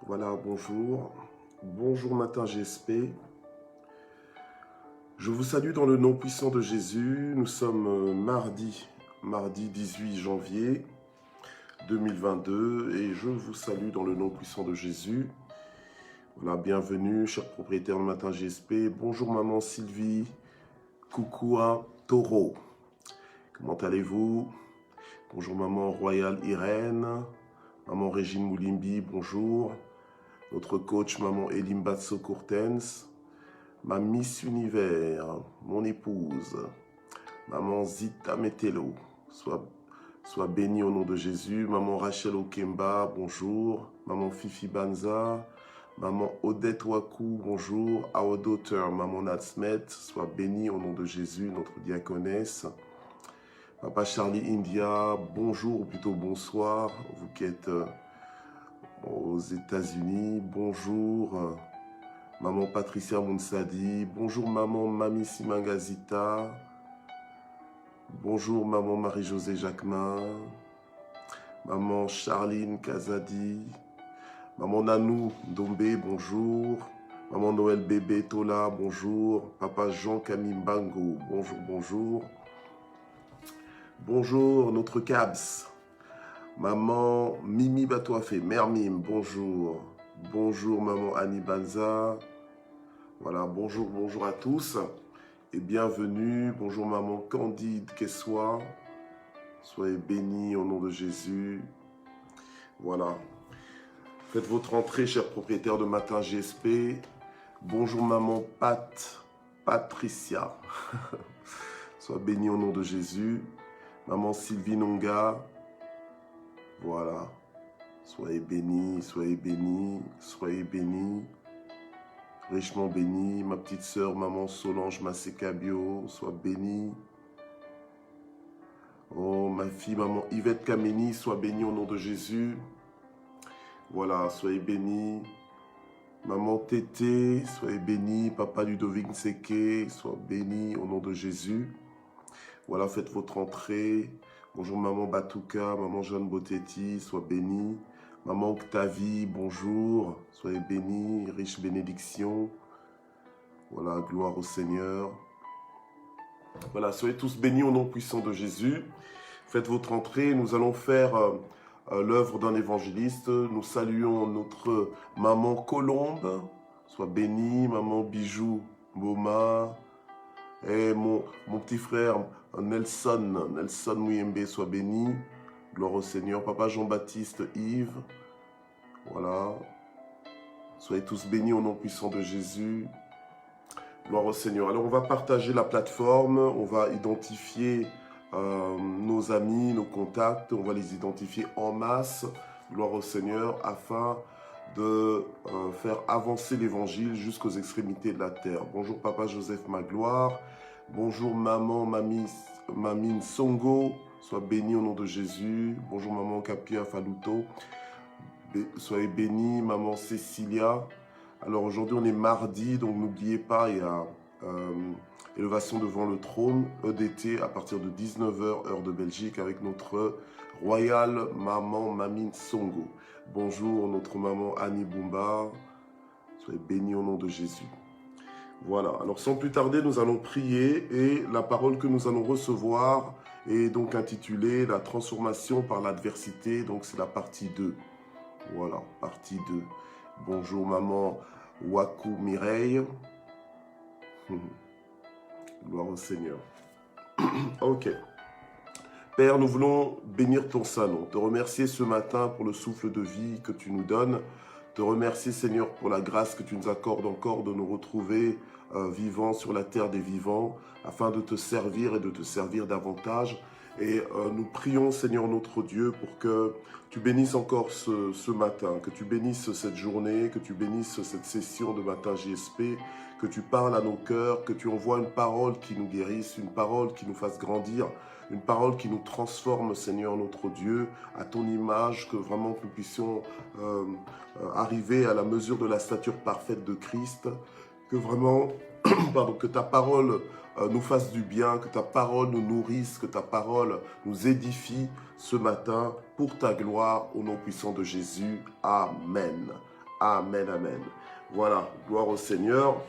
Voilà, bonjour. Bonjour matin GSP. Je vous salue dans le nom puissant de Jésus. Nous sommes mardi 18 janvier 2022 et je vous salue dans le nom puissant de Jésus. Voilà, bienvenue, chers propriétaires de matin GSP. Bonjour maman Sylvie. Coucou à Taureau. Comment allez-vous? Bonjour maman Royale Irène. Maman Régine Moulimbi, bonjour. Notre coach, maman Elimbatso Courtens, ma Miss Univers, mon épouse, maman Zita Metelo, sois bénie au nom de Jésus, maman Rachel Okemba, bonjour, maman Fifi Banza, maman Odette Wakou, bonjour, our daughter, maman Natsmet, sois bénie au nom de Jésus, notre diaconesse, papa Charlie India, bonjour ou plutôt bonsoir, vous qui êtes aux États-Unis, bonjour, maman Patricia Mounsadi, bonjour maman Mami Simangazita, bonjour maman Marie-Josée Jacquemin, maman Charline Kazadi, maman Nanou Dombe, bonjour, maman Noël Bébé Tola, bonjour, papa Jean Camille Mbango, bonjour, bonjour, bonjour notre Cabs, maman Mimi Batouafé, Mère Mime, bonjour. Bonjour maman Annie Banza. Voilà, bonjour à tous et bienvenue. Bonjour maman Candide Kessois. Soyez bénis au nom de Jésus. Voilà. Faites votre entrée, chers propriétaires de Matin GSP. Bonjour maman Patricia. Sois bénie au nom de Jésus. Maman Sylvie Nonga. Voilà. Soyez bénis, soyez bénis, soyez bénis, richement bénis. Ma petite sœur, maman Solange Massécabio, sois bénie. Oh, ma fille, maman Yvette Kameni, sois bénie au nom de Jésus. Voilà, soyez bénis. Maman Tété, soyez bénie. Papa Ludovic Nseke, sois béni au nom de Jésus. Voilà, faites votre entrée. Bonjour maman Batouka, maman Jeanne Botetti, sois bénie. Maman Octavie, bonjour, soyez bénis, riche bénédiction. Voilà, gloire au Seigneur. Voilà, soyez tous bénis au nom puissant de Jésus. Faites votre entrée, nous allons faire l'œuvre d'un évangéliste. Nous saluons notre maman Colombe, sois bénie, maman Bijou Boma. Et mon petit frère Nelson Mouyembe, sois béni. Gloire au Seigneur. Papa Jean-Baptiste Yves. Voilà. Soyez tous bénis au nom puissant de Jésus. Gloire au Seigneur. Alors on va partager la plateforme. On va identifier nos amis, nos contacts. On va les identifier en masse. Gloire au Seigneur. Afin de faire avancer l'évangile jusqu'aux extrémités de la terre. Bonjour Papa Joseph Magloire. Bonjour maman Mamine Songo. Sois béni au nom de Jésus. Bonjour maman Capia Faluto. Soyez bénis maman Cécilia. Alors aujourd'hui on est mardi, donc n'oubliez pas, il y a élévation devant le trône, EDT à partir de 19h heure de Belgique avec notre royale maman Mamine Songo. Bonjour notre maman Annie Boumba. Soyez bénis au nom de Jésus. Voilà, alors sans plus tarder, nous allons prier et la parole que nous allons recevoir est donc intitulée « La transformation par l'adversité », donc c'est la partie 2. Voilà, partie 2. Bonjour maman Wakou Mireille. Gloire au Seigneur. Ok. Père, nous voulons bénir ton Saint-Nom, te remercier ce matin pour le souffle de vie que tu nous donnes, te remercier Seigneur pour la grâce que tu nous accordes encore de nous retrouver vivants sur la terre des vivants, afin de te servir et de te servir davantage. Et nous prions Seigneur notre Dieu pour que tu bénisses encore ce matin, que tu bénisses cette journée, que tu bénisses cette session de matin JSP, que tu parles à nos cœurs, que tu envoies une parole qui nous guérisse, une parole qui nous fasse grandir, une parole qui nous transforme, Seigneur notre Dieu, à ton image, que vraiment nous puissions arriver à la mesure de la stature parfaite de Christ, que vraiment, pardon, que ta parole nous fasse du bien, que ta parole nous nourrisse, que ta parole nous édifie ce matin pour ta gloire, au nom puissant de Jésus. Amen. Amen, amen. Voilà, gloire au Seigneur.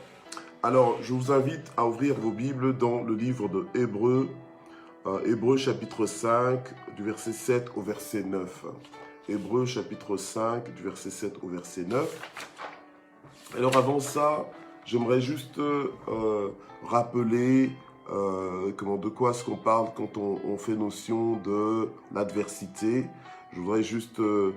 Alors, je vous invite à ouvrir vos Bibles dans le livre de Hébreux, Hébreux chapitre 5, du verset 7 au verset 9. Hébreux chapitre 5, du verset 7 au verset 9. Alors avant ça, j'aimerais juste rappeler de quoi est-ce qu'on parle quand on fait notion de l'adversité. Je voudrais juste nous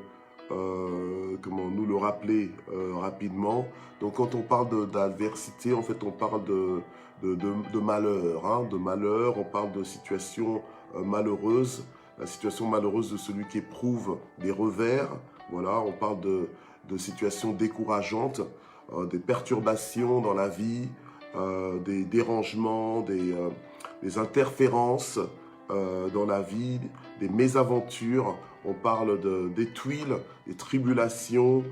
le rappeler rapidement. Donc quand on parle d'adversité, en fait on parle de malheur, hein, de malheur, on parle de situation malheureuse, la situation malheureuse de celui qui éprouve des revers. Voilà, on parle de situations décourageantes, des perturbations dans la vie, des dérangements, des interférences dans la vie, des mésaventures. On parle des tuiles, des tribulations,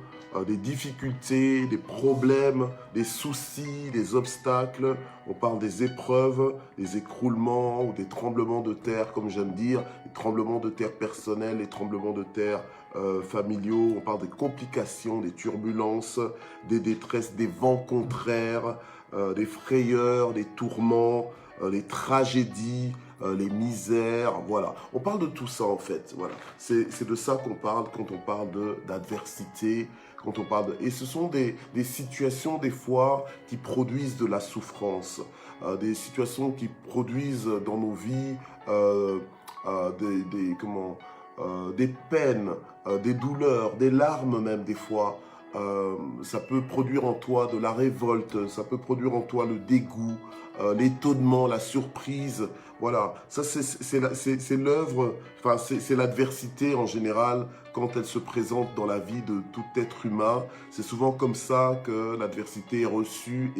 des difficultés, des problèmes, des soucis, des obstacles. On parle des épreuves, des écroulements ou des tremblements de terre, comme j'aime dire, les tremblements de terre personnels, les tremblements de terre familiaux. On parle des complications, des turbulences, des détresses, des vents contraires, des frayeurs, des tourments, les tragédies, les misères, voilà. On parle de tout ça en fait, voilà. C'est de ça qu'on parle quand on parle d'adversité, quand on parle et ce sont des situations des fois qui produisent de la souffrance, des situations qui produisent dans nos vies des peines, des douleurs, des larmes même des fois. Ça peut produire en toi de la révolte, ça peut produire en toi le dégoût, l'étonnement, la surprise. Voilà, ça c'est l'œuvre, enfin c'est l'adversité en général quand elle se présente dans la vie de tout être humain. C'est souvent comme ça que l'adversité est reçue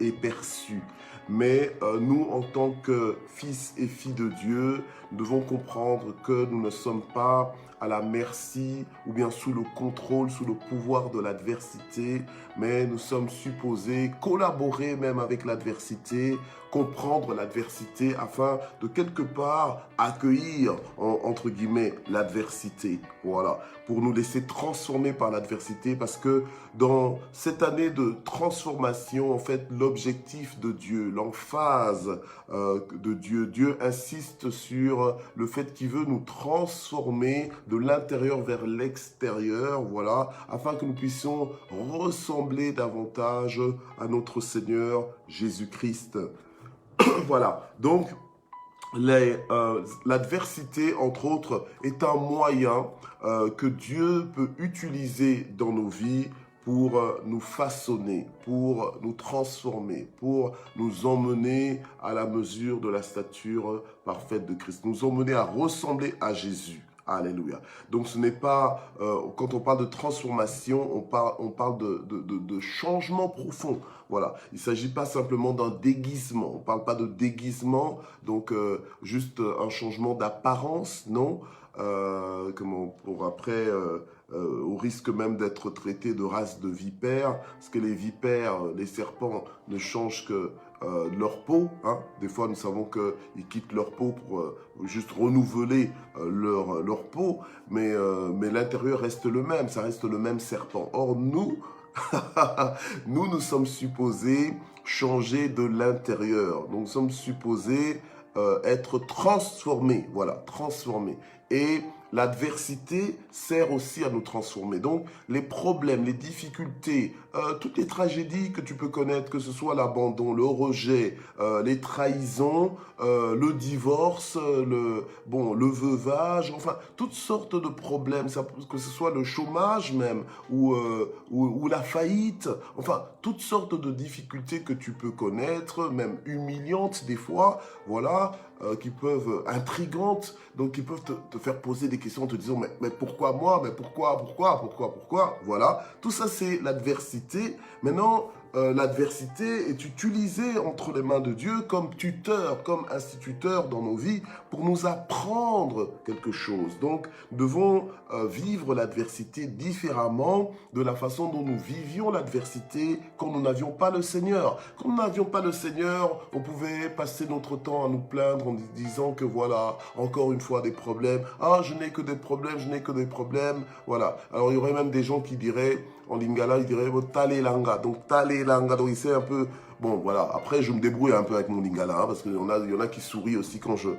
et perçue. Mais nous, en tant que fils et filles de Dieu, nous devons comprendre que nous ne sommes pas à la merci ou bien sous le contrôle, sous le pouvoir de l'adversité, mais nous sommes supposés collaborer même avec l'adversité, comprendre l'adversité afin de quelque part accueillir, entre guillemets, l'adversité. Voilà, pour nous laisser transformer par l'adversité parce que dans cette année de transformation, en fait, l'objectif de Dieu, l'emphase de Dieu, Dieu insiste sur le fait qu'il veut nous transformer de l'intérieur vers l'extérieur, voilà, afin que nous puissions ressembler davantage à notre Seigneur Jésus-Christ. Voilà, donc l'adversité, entre autres, est un moyen que Dieu peut utiliser dans nos vies pour nous façonner, pour nous transformer, pour nous emmener à la mesure de la stature parfaite de Christ, nous emmener à ressembler à Jésus. Alléluia. Donc ce n'est pas, quand on parle de transformation, on parle de changement profond. Voilà, il ne s'agit pas simplement d'un déguisement. On ne parle pas de déguisement, donc juste un changement d'apparence, non. Pour après, au risque même d'être traité de race de vipères, parce que les vipères, les serpents ne changent que leur peau, hein. Des fois nous savons qu'ils quittent leur peau pour juste renouveler leur peau, mais l'intérieur reste le même, ça reste le même serpent. Or nous, nous sommes supposés changer de l'intérieur, nous sommes supposés être transformés, voilà, transformés. Et l'adversité sert aussi à nous transformer. Donc, les problèmes, les difficultés, toutes les tragédies que tu peux connaître, que ce soit l'abandon, le rejet, les trahisons, le divorce, le veuvage, enfin, toutes sortes de problèmes, que ce soit le chômage même, ou la faillite, enfin, toutes sortes de difficultés que tu peux connaître, même humiliantes des fois, voilà, qui peuvent, intrigantes, donc qui peuvent te faire poser des questions en te disant mais pourquoi moi, mais pourquoi, voilà, tout ça c'est l'adversité. Maintenant, l'adversité est utilisée entre les mains de Dieu comme tuteur, comme instituteur dans nos vies pour nous apprendre quelque chose. Donc, nous devons vivre l'adversité différemment de la façon dont nous vivions l'adversité quand nous n'avions pas le Seigneur. Quand nous n'avions pas le Seigneur, on pouvait passer notre temps à nous plaindre en disant que voilà, encore une fois des problèmes. Ah, je n'ai que des problèmes, je n'ai que des problèmes. Voilà. Alors, il y aurait même des gens qui diraient, en lingala, ils diraient tale langa. Donc, tale langa, donc il sait un peu. Bon, voilà. Après, je me débrouille un peu avec mon lingala, hein, parce qu'il y en a qui sourient aussi quand je...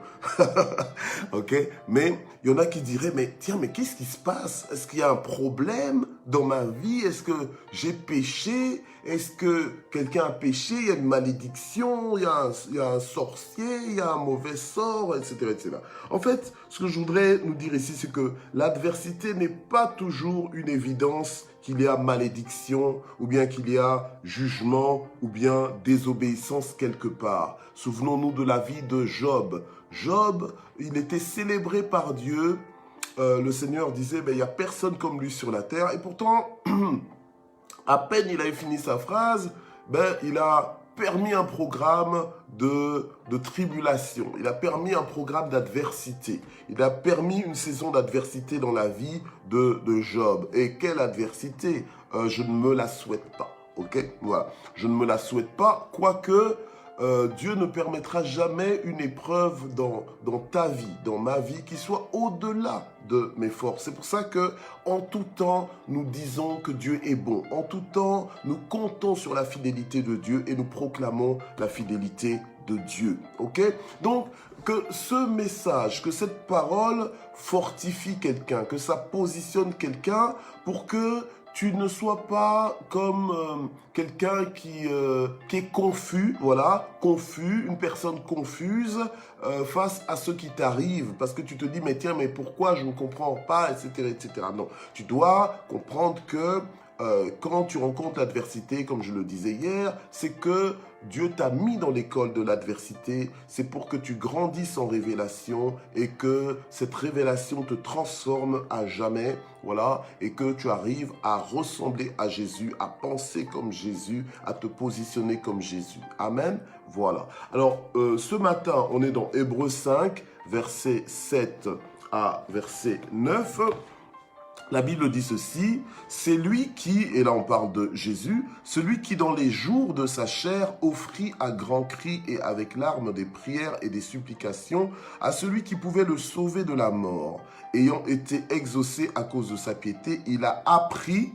ok? Mais il y en a qui diraient, mais tiens, mais qu'est-ce qui se passe? Est-ce qu'il y a un problème dans ma vie? Est-ce que j'ai péché? Est-ce que quelqu'un a péché? Il y a une malédiction? Il y a un sorcier? Il y a un mauvais sort? Etc., etc. En fait, ce que je voudrais nous dire ici, c'est que l'adversité n'est pas toujours une évidence qu'il y a malédiction, ou bien qu'il y a jugement, ou bien désobéissance quelque part. Souvenons-nous de la vie de Job. Job, il était célébré par Dieu. Le Seigneur disait, ben, il n'y a personne comme lui sur la terre. Et pourtant, à peine il avait fini sa phrase, ben, il a permis un programme de tribulation. Il a permis un programme d'adversité. Il a permis une saison d'adversité dans la vie de Job. Et quelle adversité? Je ne me la souhaite pas. Ok? Voilà. Je ne me la souhaite pas, quoique Dieu ne permettra jamais une épreuve dans ta vie, dans ma vie, qui soit au-delà de mes forces. C'est pour ça que, en tout temps, nous disons que Dieu est bon. En tout temps, nous comptons sur la fidélité de Dieu et nous proclamons la fidélité de Dieu. Ok? Donc, que ce message, que cette parole fortifie quelqu'un, que ça positionne quelqu'un pour que tu ne sois pas comme quelqu'un qui est confus, voilà, confus, une personne confuse face à ce qui t'arrive, parce que tu te dis, mais tiens, mais pourquoi je ne comprends pas, etc., etc. Non, tu dois comprendre que quand tu rencontres l'adversité, comme je le disais hier, c'est que Dieu t'a mis dans l'école de l'adversité, c'est pour que tu grandisses en révélation et que cette révélation te transforme à jamais, voilà, et que tu arrives à ressembler à Jésus, à penser comme Jésus, à te positionner comme Jésus. Amen. Voilà. Alors, ce matin, on est dans Hébreux 5, verset 7 à verset 9. La Bible dit ceci, c'est lui qui, et là on parle de Jésus, celui qui dans les jours de sa chair offrit à grands cris et avec larmes des prières et des supplications à celui qui pouvait le sauver de la mort. Ayant été exaucé à cause de sa piété, il a appris,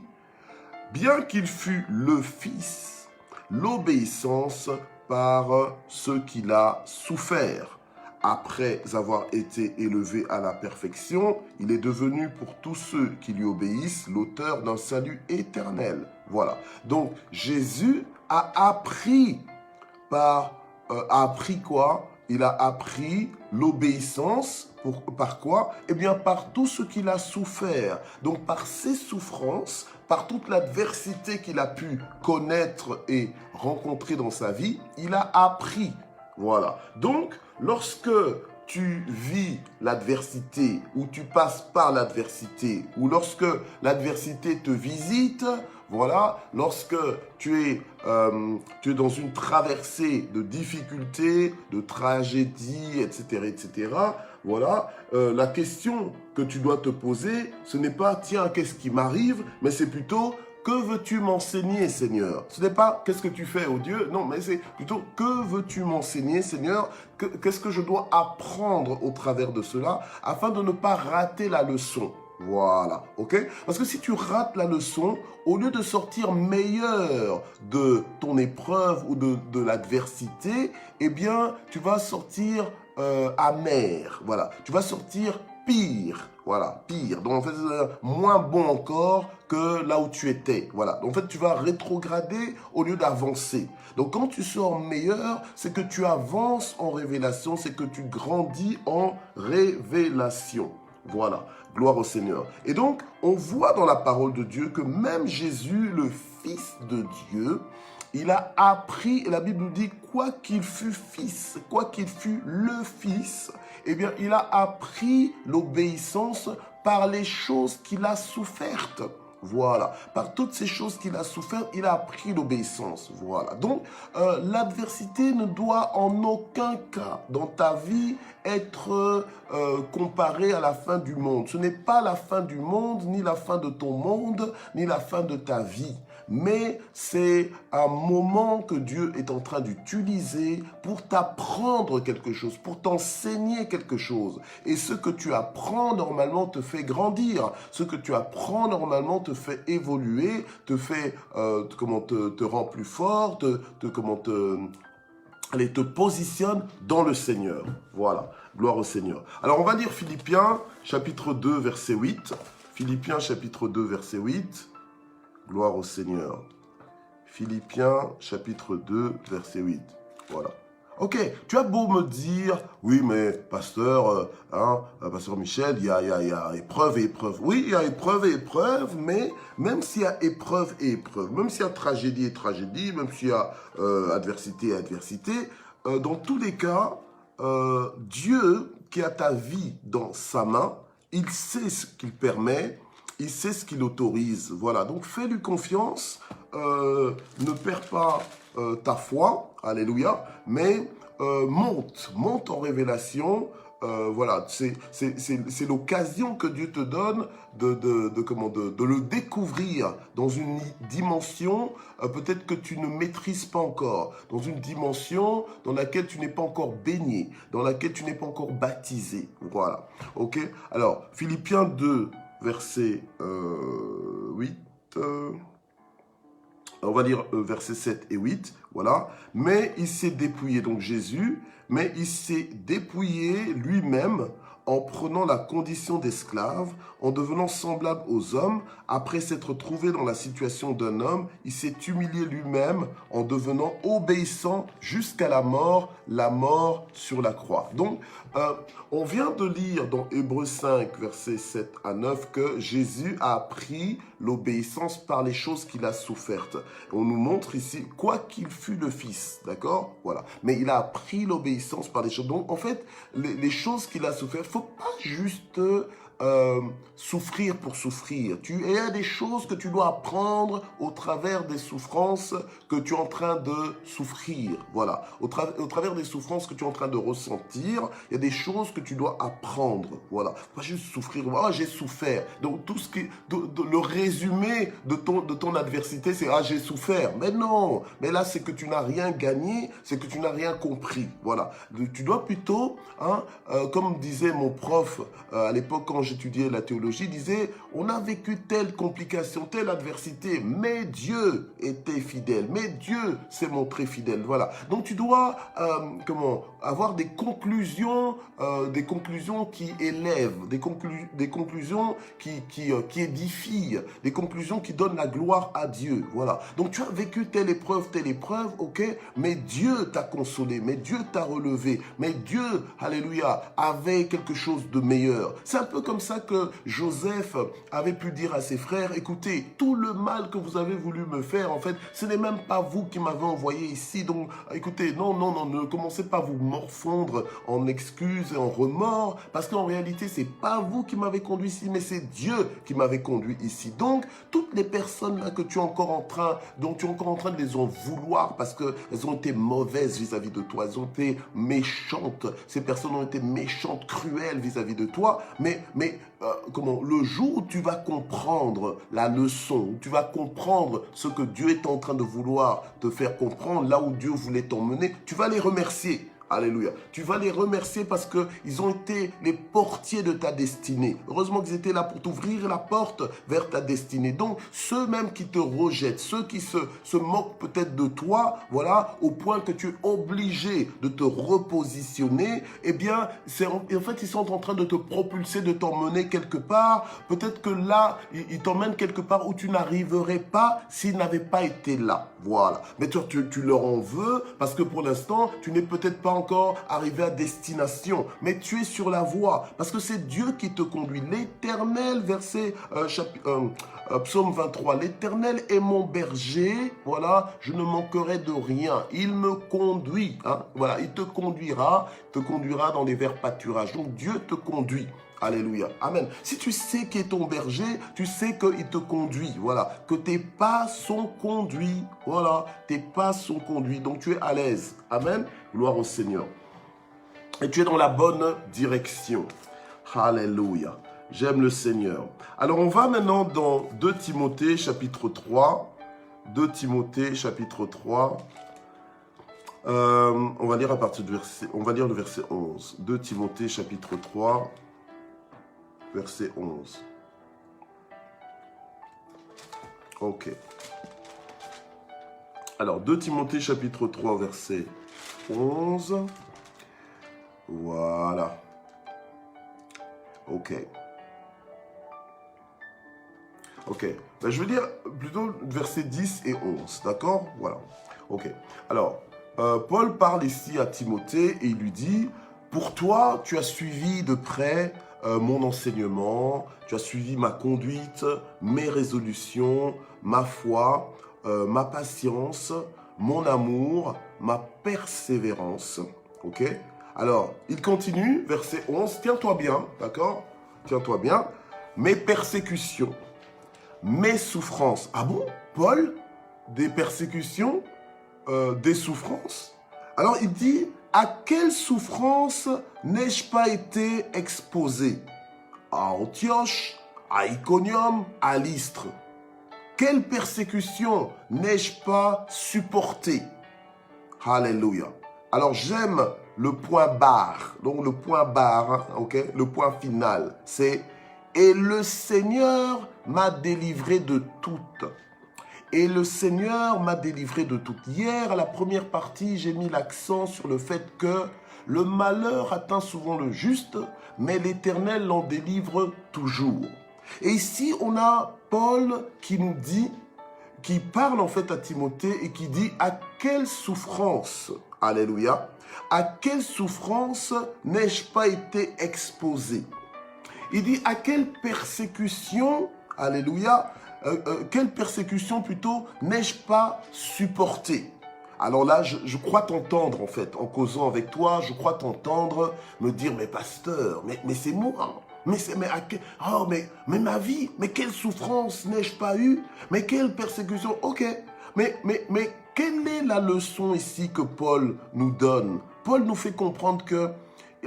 bien qu'il fût le Fils, l'obéissance par ce qu'il a souffert. Après avoir été élevé à la perfection, il est devenu pour tous ceux qui lui obéissent l'auteur d'un salut éternel. Voilà. Donc, Jésus a appris quoi? Il a appris l'obéissance. Par quoi? Eh bien, par tout ce qu'il a souffert. Donc, par ses souffrances, par toute l'adversité qu'il a pu connaître et rencontrer dans sa vie, il a appris. Voilà. Donc, lorsque tu vis l'adversité ou tu passes par l'adversité ou lorsque l'adversité te visite, voilà, lorsque tu es dans une traversée de difficultés, de tragédies, etc., etc., voilà, la question que tu dois te poser, ce n'est pas « tiens, qu'est-ce qui m'arrive ?» mais c'est plutôt « que veux-tu m'enseigner, Seigneur ?» Ce n'est pas « qu'est-ce que tu fais, oh Dieu ?» Non, mais c'est plutôt « que veux-tu m'enseigner, Seigneur ?» Qu'est-ce que je dois apprendre au travers de cela afin de ne pas rater la leçon? Voilà, ok? Parce que si tu rates la leçon, au lieu de sortir meilleur de ton épreuve ou de l'adversité, eh bien, tu vas sortir amer. Voilà, tu vas sortir pire. Voilà, pire. Donc, en fait, moins bon encore que là où tu étais. Voilà. Donc, en fait, tu vas rétrograder au lieu d'avancer. Donc, quand tu sors meilleur, c'est que tu avances en révélation, c'est que tu grandis en révélation. Voilà. Gloire au Seigneur. Et donc, on voit dans la parole de Dieu que même Jésus, le Fils de Dieu, il a appris, et la Bible nous dit, quoi qu'il fût fils, quoi qu'il fût le Fils, eh bien, il a appris l'obéissance par les choses qu'il a souffertes. Voilà. Par toutes ces choses qu'il a souffert, il a appris l'obéissance. Voilà. Donc, l'adversité ne doit en aucun cas dans ta vie être comparée à la fin du monde. Ce n'est pas la fin du monde, ni la fin de ton monde, ni la fin de ta vie. Mais c'est un moment que Dieu est en train d'utiliser pour t'apprendre quelque chose, pour t'enseigner quelque chose. Et ce que tu apprends normalement te fait grandir. Ce que tu apprends normalement te fait évoluer, te fait te rend plus fort, te positionne dans le Seigneur. Voilà, gloire au Seigneur. Alors on va lire Philippiens chapitre 2 verset 8. Philippiens chapitre 2 verset 8. Gloire au Seigneur. Philippiens chapitre 2 verset 8. Voilà. Ok, tu as beau me dire, oui mais pasteur, pasteur Michel, il y a épreuve et épreuve. Oui, il y a épreuve et épreuve, mais même s'il y a épreuve et épreuve, même s'il y a tragédie et tragédie, même s'il y a adversité et adversité, dans tous les cas, Dieu qui a ta vie dans sa main, il sait ce qu'il permet, il sait ce qu'il autorise. Voilà, donc fais-lui confiance, ne perds pas ta foi, alléluia, mais monte en révélation. Voilà, c'est l'occasion que Dieu te donne de le découvrir dans une dimension peut-être que tu ne maîtrises pas encore, dans une dimension dans laquelle tu n'es pas encore baigné, dans laquelle tu n'es pas encore baptisé. Voilà, ok. Alors, Philippiens 2, verset 8... on va lire versets 7 et 8, voilà. Mais il s'est dépouillé, donc Jésus, mais il s'est dépouillé lui-même en prenant la condition d'esclave, en devenant semblable aux hommes. Après s'être trouvé dans la situation d'un homme, il s'est humilié lui-même en devenant obéissant jusqu'à la mort sur la croix. Donc, on vient de lire dans Hébreux 5, versets 7 à 9, que Jésus a appris l'obéissance par les choses qu'il a souffertes. On nous montre ici, quoi qu'il fût le Fils, d'accord? Voilà. Mais il a appris l'obéissance par les choses. Donc, en fait, les choses qu'il a souffert, il ne faut pas juste souffrir pour souffrir. Il y a des choses que tu dois apprendre au travers des souffrances que tu es en train de souffrir. Voilà. Au travers des souffrances que tu es en train de ressentir, il y a des choses que tu dois apprendre. Voilà. Pas juste souffrir. Ah, j'ai souffert. Donc, tout ce qui, le résumé de ton adversité, c'est ah, j'ai souffert. Mais non. Mais là, c'est que tu n'as rien gagné, c'est que tu n'as rien compris. Voilà. Tu dois plutôt, comme disait mon prof à l'époque quand j'étudiais la théologie, disait on a vécu telle complication, telle adversité, mais Dieu était fidèle, mais Dieu s'est montré fidèle. Voilà. Donc tu dois avoir des conclusions qui élèvent, des conclusions qui édifient, des conclusions qui donnent la gloire à Dieu. Voilà. Donc tu as vécu telle épreuve, ok, mais Dieu t'a consolé, mais Dieu t'a relevé, mais Dieu, alléluia, avait quelque chose de meilleur. C'est un peu comme ça que Joseph avait pu dire à ses frères, écoutez, tout le mal que vous avez voulu me faire, en fait, ce n'est même pas vous qui m'avez envoyé ici, donc écoutez, non, ne commencez pas à vous morfondre en excuses et en remords, parce qu'en réalité, c'est pas vous qui m'avez conduit ici, mais c'est Dieu qui m'avait conduit ici. Donc, toutes les personnes là que tu es encore en train de les en vouloir parce qu'elles ont été mauvaises vis-à-vis de toi, elles ont été méchantes, ces personnes ont été méchantes, cruelles vis-à-vis de toi, mais le jour où tu vas comprendre la leçon, où tu vas comprendre ce que Dieu est en train de vouloir te faire comprendre, là où Dieu voulait t'emmener, tu vas les remercier. Alléluia. Tu vas les remercier parce qu'ils ont été les portiers de ta destinée. Heureusement qu'ils étaient là pour t'ouvrir la porte vers ta destinée. Donc, ceux même qui te rejettent, ceux qui se moquent peut-être de toi, voilà, au point que tu es obligé de te repositionner, eh bien, en fait, ils sont en train de te propulser, de t'emmener quelque part. Peut-être que là, ils t'emmènent quelque part où tu n'arriverais pas s'ils n'avaient pas été là. Voilà. Mais toi, tu leur en veux parce que pour l'instant, tu n'es peut-être pas encore arrivé à destination, mais tu es sur la voie, parce que c'est Dieu qui te conduit. L'Éternel, verset Psaume 23, l'Éternel est mon berger, voilà, je ne manquerai de rien. Il me conduit, voilà, il te conduira dans les verts pâturages. Donc Dieu te conduit. Alléluia. Amen. Si tu sais qui est ton berger, tu sais qu'il te conduit. Voilà. Que tes pas sont conduits. Voilà. Tes pas sont conduits. Donc tu es à l'aise. Amen. Gloire au Seigneur. Et tu es dans la bonne direction. Alléluia. J'aime le Seigneur. Alors on va maintenant dans 2 Timothée chapitre 3. 2 Timothée chapitre 3. On va lire à partir du verset, on va lire le verset 11. 2 Timothée chapitre 3, verset 11. Ok. Alors 2 Timothée chapitre 3, verset 11. Voilà. Ok. Ok. Ben, je veux dire plutôt verset 10 et 11. D'accord? Voilà. Ok. Alors, Paul parle ici à Timothée et il lui dit, pour toi, tu as suivi de près mon enseignement, tu as suivi ma conduite, mes résolutions, ma foi, ma patience, mon amour, ma persévérance. Ok? Alors, il continue, verset 11, tiens-toi bien, d'accord? Tiens-toi bien. Mes persécutions, mes souffrances. Ah bon? Paul, des persécutions, des souffrances? Alors il dit, à quelle souffrance n'ai-je pas été exposé? À Antioche, à Iconium, à Lystre. Quelle persécution n'ai-je pas supporté? Alléluia. Alors j'aime le point barre. Donc le point barre, hein, ok? Le point final, c'est « Et le Seigneur m'a délivré de toutes ». Et le Seigneur m'a délivré de toutes. Hier, à la première partie, j'ai mis l'accent sur le fait que le malheur atteint souvent le juste, mais l'Éternel l'en délivre toujours. Et ici, on a Paul qui nous dit, qui parle en fait à Timothée et qui dit « À quelle souffrance, alléluia, à quelle souffrance n'ai-je pas été exposé ?» Il dit « À quelle persécution, alléluia, quelle persécution plutôt n'ai-je pas supporté ?» Alors là, je crois t'entendre en fait, en causant avec toi, je crois t'entendre me dire, mais pasteur, mais c'est moi, mais ma vie, mais quelle souffrance n'ai-je pas eu, mais quelle persécution, ok, mais quelle est la leçon ici que Paul nous donne? Paul nous fait comprendre que,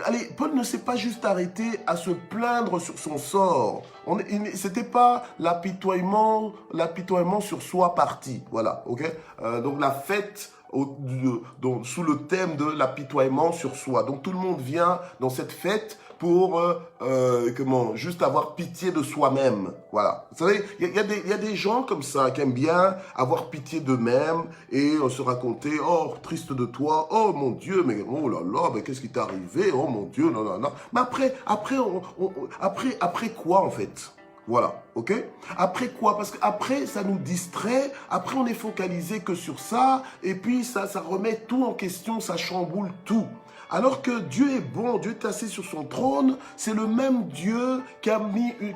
allez, Paul ne s'est pas juste arrêté à se plaindre sur son sort. C'était pas l'apitoiement sur soi parti. Voilà, ok. Donc la fête sous le thème de l'apitoiement sur soi. Donc tout le monde vient dans cette fête pour juste avoir pitié de soi-même. Voilà. Vous savez, il y a des gens comme ça qui aiment bien avoir pitié d'eux-mêmes et se raconter, oh, triste de toi, oh mon Dieu, mais oh là là, mais qu'est-ce qui t'est arrivé, oh mon Dieu, non, non, non. Mais après quoi en fait? Voilà, ok? Après quoi? Parce qu'après, ça nous distrait, après on est focalisé que sur ça, et puis ça remet tout en question, ça chamboule tout. Alors que Dieu est bon, Dieu est assis sur son trône, c'est le même Dieu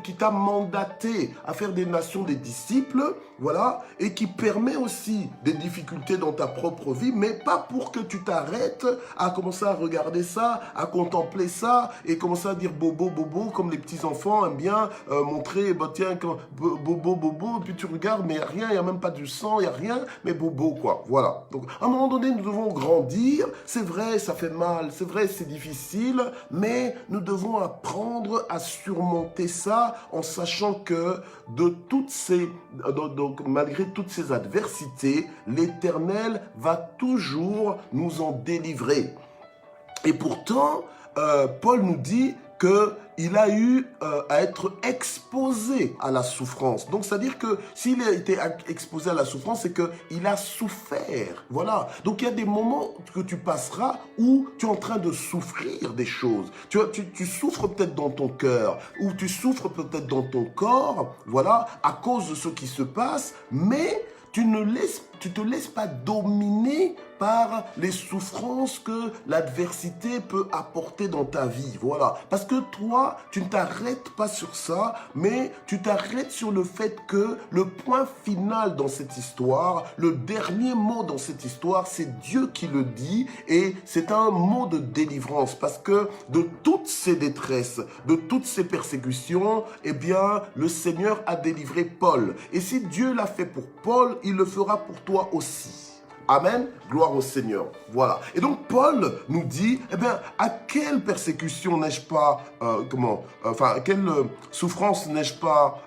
qui t'a mandaté à faire des nations des disciples, voilà, et qui permet aussi des difficultés dans ta propre vie, mais pas pour que tu t'arrêtes à commencer à regarder ça, à contempler ça, et commencer à dire bobo, bobo, comme les petits enfants aiment bien montrer, bah tiens, bobo, bobo, puis tu regardes, mais il n'y a rien, il n'y a même pas du sang, il n'y a rien, mais bobo, quoi, voilà. Donc, à un moment donné, nous devons grandir, c'est vrai, ça fait mal, c'est vrai, c'est difficile, mais nous devons apprendre à surmonter ça en sachant que malgré toutes ces adversités, l'Éternel va toujours nous en délivrer. Et pourtant, Paul nous dit qu'il a eu à être exposé à la souffrance. Donc, c'est-à-dire que s'il a été exposé à la souffrance, c'est qu'il a souffert. Voilà. Donc, il y a des moments que tu passeras où tu es en train de souffrir des choses. Tu souffres peut-être dans ton cœur ou tu souffres peut-être dans ton corps, voilà, à cause de ce qui se passe, mais tu te laisses pas dominer par les souffrances que l'adversité peut apporter dans ta vie. Voilà. Parce que toi, tu ne t'arrêtes pas sur ça, mais tu t'arrêtes sur le fait que le point final dans cette histoire, le dernier mot dans cette histoire, c'est Dieu qui le dit et c'est un mot de délivrance. Parce que de toutes ces détresses, de toutes ces persécutions, eh bien, le Seigneur a délivré Paul. Et si Dieu l'a fait pour Paul, il le fera pour toi aussi. Amen, gloire au Seigneur. Voilà. Et donc Paul nous dit, eh bien, à quelle persécution n'ai-je pas, à quelle souffrance n'ai-je pas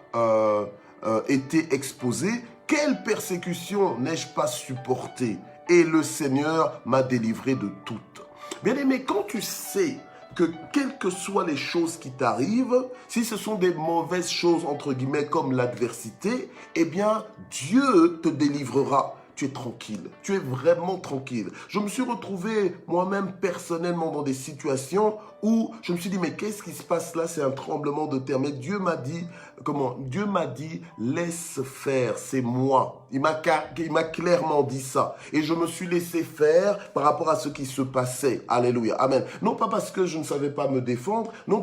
été exposé? Quelle persécution n'ai-je pas supporté? Et le Seigneur m'a délivré de toutes. Bien aimé, quand tu sais que quelles que soient les choses qui t'arrivent, si ce sont des mauvaises choses, entre guillemets, comme l'adversité, eh bien, Dieu te délivrera. Tu es tranquille, tu es vraiment tranquille. Je me suis retrouvé moi-même personnellement dans des situations où je me suis dit, mais qu'est-ce qui se passe là? C'est un tremblement de terre. Mais Dieu m'a dit, Dieu m'a dit, laisse faire, c'est moi. Il m'a clairement dit ça. Et je me suis laissé faire par rapport à ce qui se passait. Alléluia, amen. Non pas parce que je ne savais pas me défendre, non,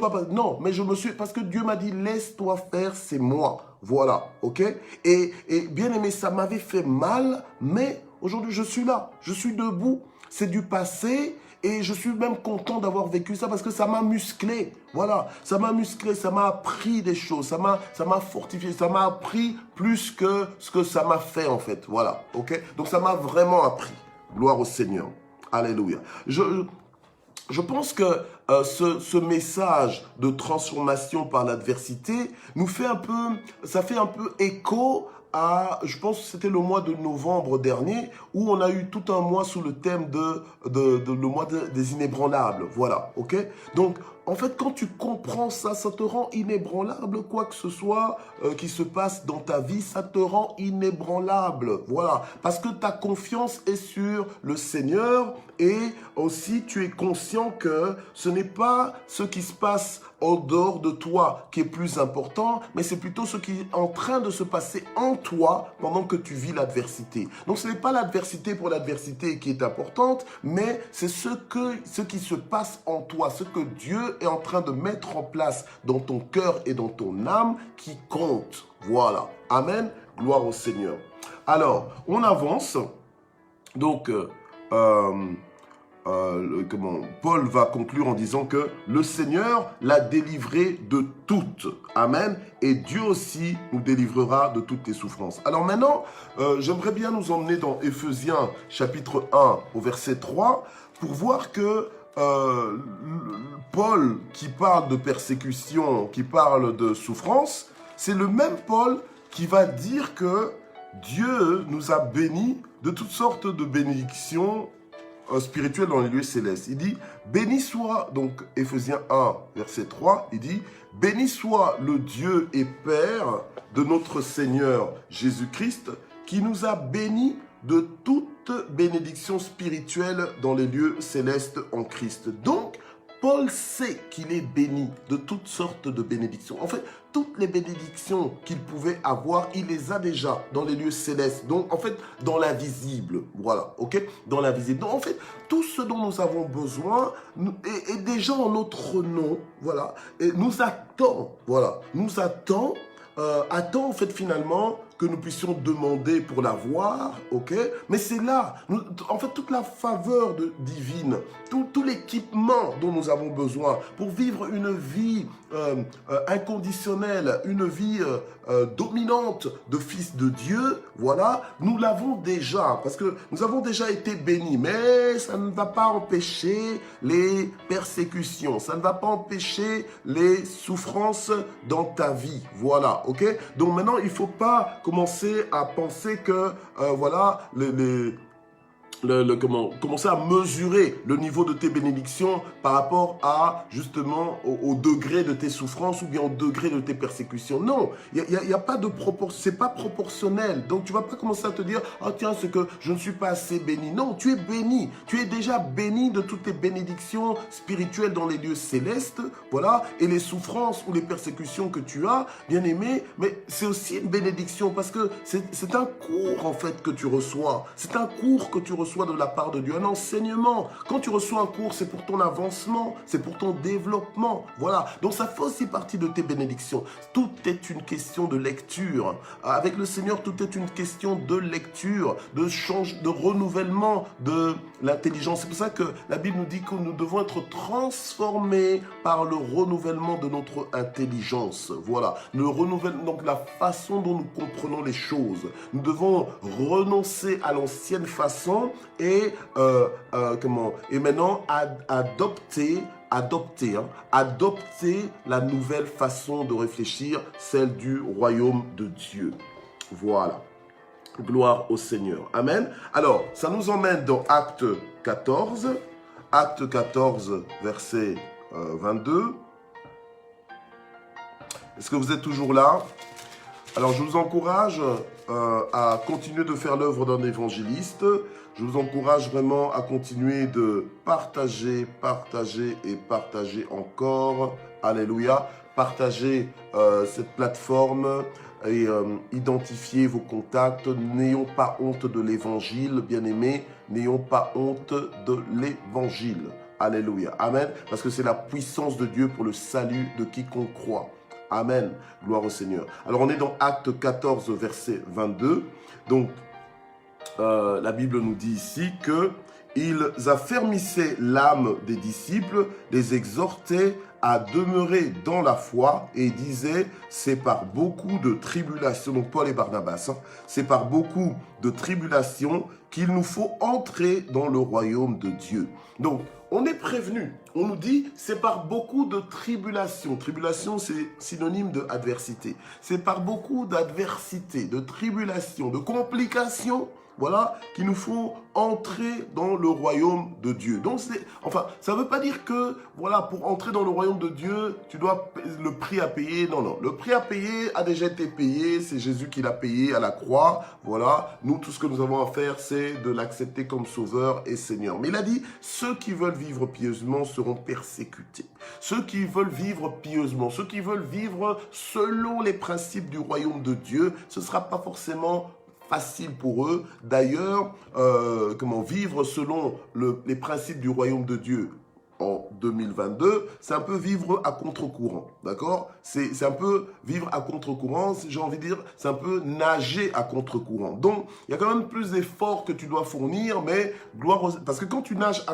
mais parce que Dieu m'a dit, laisse-toi faire, c'est moi. Voilà, ok? Et bien aimé, ça m'avait fait mal, mais aujourd'hui je suis là, je suis debout. C'est du passé et je suis même content d'avoir vécu ça parce que ça m'a musclé. Voilà, ça m'a musclé, ça m'a appris des choses, ça m'a fortifié, ça m'a appris plus que ce que ça m'a fait en fait. Voilà, ok? Donc ça m'a vraiment appris. Gloire au Seigneur. Alléluia. Je pense que ce message de transformation par l'adversité ça fait un peu écho à, je pense que c'était le mois de novembre dernier, où on a eu tout un mois sous le thème le mois des inébranlables. Voilà, ok? Donc, en fait, quand tu comprends ça, ça te rend inébranlable. Quoi que ce soit qui se passe dans ta vie, ça te rend inébranlable. Voilà, parce que ta confiance est sur le Seigneur et aussi tu es conscient que ce n'est pas ce qui se passe en dehors de toi qui est plus important, mais c'est plutôt ce qui est en train de se passer en toi pendant que tu vis l'adversité. Donc ce n'est pas l'adversité pour l'adversité qui est importante, mais c'est ce qui se passe en toi, ce que Dieu est en train de mettre en place dans ton cœur et dans ton âme qui compte. Voilà. Amen. Gloire au Seigneur. Alors, on avance. Donc, Paul va conclure en disant que le Seigneur l'a délivré de toutes. Amen. Et Dieu aussi nous délivrera de toutes tes souffrances. Alors maintenant, j'aimerais bien nous emmener dans Éphésiens chapitre 1 au verset 3 pour voir que Paul qui parle de persécution, qui parle de souffrance, c'est le même Paul qui va dire que Dieu nous a bénis de toutes sortes de bénédictions spirituel dans les lieux célestes. Il dit, béni soit, donc Éphésiens 1, verset 3, il dit, béni soit le Dieu et Père de notre Seigneur Jésus-Christ, qui nous a bénis de toute bénédiction spirituelle dans les lieux célestes en Christ. Donc, Paul sait qu'il est béni de toutes sortes de bénédictions. En fait, toutes les bénédictions qu'il pouvait avoir, il les a déjà dans les lieux célestes. Donc, en fait, dans l'invisible. Voilà, ok? Dans l'invisible. Donc, en fait, tout ce dont nous avons besoin est déjà en notre nom. Voilà. Et nous attend. Voilà. Nous attend en fait finalement que nous puissions demander pour l'avoir, ok? Mais c'est là, en fait, toute la faveur divine, tout l'équipement dont nous avons besoin pour vivre une vie inconditionnelle, une vie dominante de fils de Dieu, voilà, nous l'avons déjà, parce que nous avons déjà été bénis, mais ça ne va pas empêcher les persécutions, ça ne va pas empêcher les souffrances dans ta vie, voilà, ok? Donc maintenant, il ne faut pas commencer à penser que, voilà, commencer à mesurer le niveau de tes bénédictions par rapport à, justement, au degré de tes souffrances ou bien au degré de tes persécutions. Non, il y a pas de proportion, c'est pas proportionnel. Donc, tu vas pas commencer à te dire, ah tiens, c'est que je ne suis pas assez béni. Non, tu es béni. Tu es déjà béni de toutes tes bénédictions spirituelles dans les lieux célestes, voilà, et les souffrances ou les persécutions que tu as, bien aimé, mais c'est aussi une bénédiction parce que c'est un cours, en fait, que tu reçois. C'est un cours que tu reçois reçois de la part de Dieu un enseignement. Quand tu reçois un cours, c'est pour ton avancement, c'est pour ton développement. Voilà. Donc ça fait aussi partie de tes bénédictions. Tout est une question de lecture. Avec le Seigneur, tout est une question de lecture, de renouvellement de l'intelligence. C'est pour ça que la Bible nous dit que nous devons être transformés par le renouvellement de notre intelligence. Voilà. Donc la façon dont nous comprenons les choses. Nous devons renoncer à l'ancienne façon et maintenant adopter la nouvelle façon de réfléchir, celle du royaume de Dieu. Voilà. Gloire au Seigneur. Amen. Alors, ça nous emmène dans Acte 14. Acte 14, verset 22. Est-ce que vous êtes toujours là? Alors, je vous encourage à continuer de faire l'œuvre d'un évangéliste. Je vous encourage vraiment à continuer de partager et partager encore. Alléluia. Partagez cette plateforme et identifiez vos contacts. N'ayons pas honte de l'évangile, bien-aimés. N'ayons pas honte de l'évangile. Alléluia. Amen. Parce que c'est la puissance de Dieu pour le salut de quiconque croit. Amen. Gloire au Seigneur. Alors, on est dans Acte 14, verset 22. Donc, la Bible nous dit ici que ils affermissaient l'âme des disciples, les exhortaient à demeurer dans la foi et disaient, c'est par beaucoup de tribulations, donc Paul et Barnabas, c'est par beaucoup de tribulations qu'il nous faut entrer dans le royaume de Dieu. Donc, on est prévenu. On nous dit, c'est par beaucoup de tribulations. Tribulation, c'est synonyme de adversité. C'est par beaucoup d'adversité, de tribulations, de complications, voilà, qu'il nous faut entrer dans le royaume de Dieu. Donc, ça ne veut pas dire que, voilà, pour entrer dans le royaume de Dieu, tu dois le prix à payer. Non, non. Le prix à payer a déjà été payé. C'est Jésus qui l'a payé à la croix. Voilà. Nous, tout ce que nous avons à faire, c'est de l'accepter comme sauveur et Seigneur. Mais il a dit, ceux qui veulent vivre pieusement seront persécutés. Ceux qui veulent vivre pieusement, ceux qui veulent vivre selon les principes du royaume de Dieu, ce ne sera pas forcément facile pour eux. D'ailleurs, vivre selon les principes du royaume de Dieu en 2022, c'est un peu vivre à contre-courant, d'accord? C'est un peu vivre à contre-courant, j'ai envie de dire, c'est un peu nager à contre-courant. Donc, il y a quand même plus d'efforts que tu dois fournir, mais parce que quand tu nages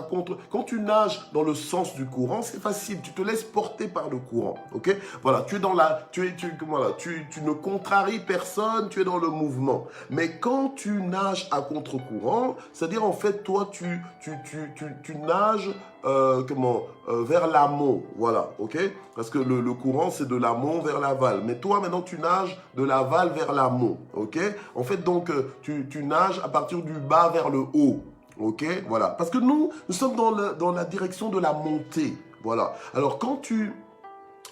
dans le sens du courant, c'est facile, tu te laisses porter par le courant, ok? Voilà, tu ne contraries personne, tu es dans le mouvement. Mais quand tu nages à contre-courant, c'est-à-dire en fait, toi, tu nages vers l'amont, voilà, ok? Parce que le courant, c'est de l'amont vers l'aval. Mais toi, maintenant, tu nages de l'aval vers l'amont, ok? En fait, donc, tu nages à partir du bas vers le haut, ok? Voilà. Parce que nous sommes dans la direction de la montée, voilà. Alors, quand tu...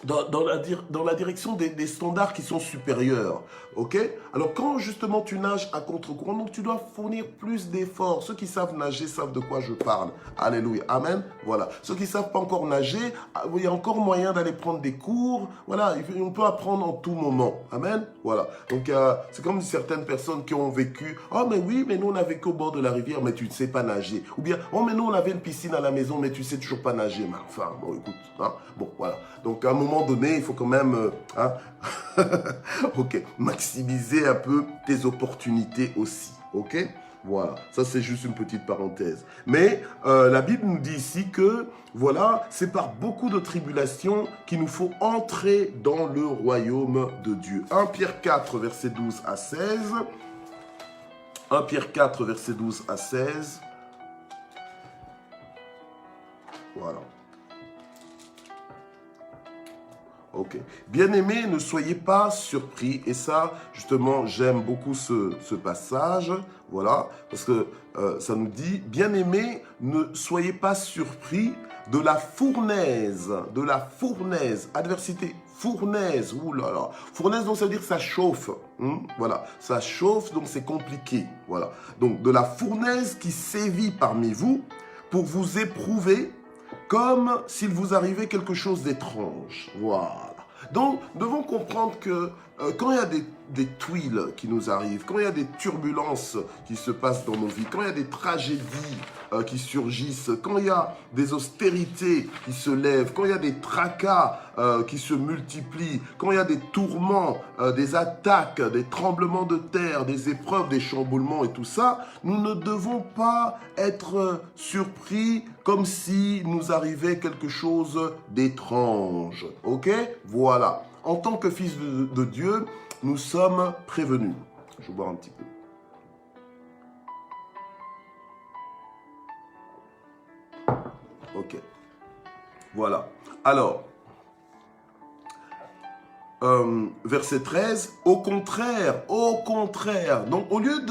Dans la direction des standards qui sont supérieurs, ok? Alors, quand justement tu nages à contre-courant, donc tu dois fournir plus d'efforts. Ceux qui savent nager savent de quoi je parle. Alléluia, amen. Voilà. Ceux qui ne savent pas encore nager, il y a encore moyen d'aller prendre des cours. Voilà, on peut apprendre en tout moment. Amen. Voilà. Donc, c'est comme certaines personnes qui ont vécu. Oh, mais oui, mais nous, on a vécu au bord de la rivière, mais tu ne sais pas nager. Ou bien, oh, mais nous, on avait une piscine à la maison, mais tu ne sais toujours pas nager. Mais enfin, bon, écoute. Hein? Bon, voilà. Donc, à un moment donné, il faut quand même maximiser un peu tes opportunités aussi. Ok? Voilà, ça c'est juste une petite parenthèse. Mais la Bible nous dit ici que, voilà, c'est par beaucoup de tribulations qu'il nous faut entrer dans le royaume de Dieu. 1 Pierre 4, verset 12 à 16. 1 Pierre 4, verset 12 à 16. Voilà. Ok. Bien-aimés, ne soyez pas surpris. Et ça, justement, j'aime beaucoup ce passage. Voilà. Parce que ça nous dit, bien-aimés, ne soyez pas surpris de la fournaise. De la fournaise. Adversité. Fournaise. Ouh là là. Fournaise, donc ça veut dire que ça chauffe. Voilà. Ça chauffe, donc c'est compliqué. Voilà. Donc, de la fournaise qui sévit parmi vous pour vous éprouver comme s'il vous arrivait quelque chose d'étrange. Voilà. Donc, nous devons comprendre que quand il y a des tuiles qui nous arrivent, quand il y a des turbulences qui se passent dans nos vies, quand il y a des tragédies qui surgissent, quand il y a des austérités qui se lèvent, quand il y a des tracas qui se multiplient, quand il y a des tourments, des attaques, des tremblements de terre, des épreuves, des chamboulements et tout ça, nous ne devons pas être surpris comme si nous arrivait quelque chose d'étrange. Ok? Voilà. En tant que fils de Dieu, nous sommes prévenus. Je vais boire un petit peu. Ok. Voilà. Alors, verset 13, au contraire. Donc, au lieu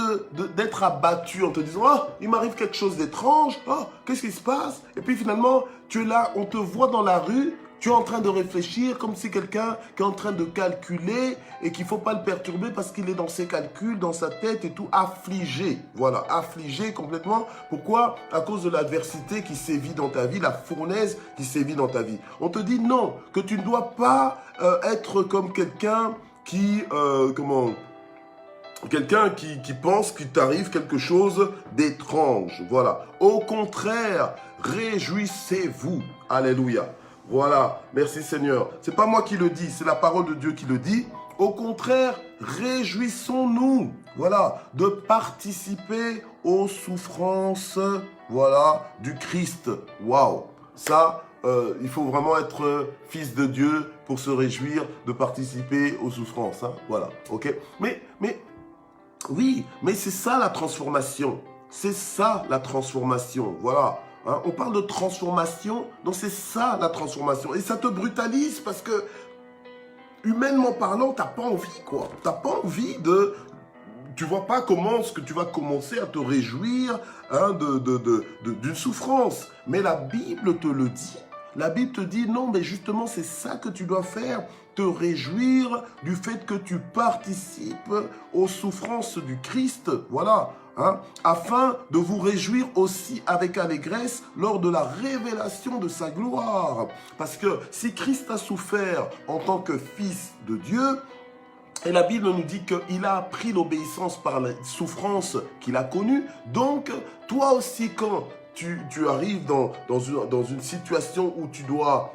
d'être abattu en te disant, oh, il m'arrive quelque chose d'étrange, oh, qu'est-ce qui se passe? Et puis finalement, tu es là, on te voit dans la rue, tu es en train de réfléchir comme si quelqu'un qui est en train de calculer et qu'il ne faut pas le perturber parce qu'il est dans ses calculs, dans sa tête et tout, affligé. Voilà, affligé complètement. Pourquoi? À cause de l'adversité qui sévit dans ta vie, la fournaise qui sévit dans ta vie. On te dit non, que tu ne dois pas être comme quelqu'un qui, quelqu'un qui pense qu'il t'arrive quelque chose d'étrange. Voilà. Au contraire, réjouissez-vous. Alléluia. Voilà, merci Seigneur. C'est pas moi qui le dis, c'est la parole de Dieu qui le dit. Au contraire, réjouissons-nous, voilà, de participer aux souffrances, voilà, du Christ. Waouh, ça, il faut vraiment être fils de Dieu pour se réjouir de participer aux souffrances. Hein, voilà, ok. Mais oui, mais c'est ça la transformation. C'est ça la transformation, voilà. Hein, on parle de transformation, donc c'est ça la transformation. Et ça te brutalise parce que, humainement parlant, t'as pas envie, quoi. T'as pas envie de... Tu vois pas comment est-ce que tu vas commencer à te réjouir hein, d'une souffrance. Mais la Bible te le dit. La Bible te dit, non, mais justement, c'est ça que tu dois faire. Te réjouir du fait que tu participes aux souffrances du Christ. Voilà. Hein, afin de vous réjouir aussi avec allégresse lors de la révélation de sa gloire. Parce que si Christ a souffert en tant que fils de Dieu, et la Bible nous dit qu'il a appris l'obéissance par la souffrance qu'il a connue, donc toi aussi quand tu arrives dans une situation où tu dois...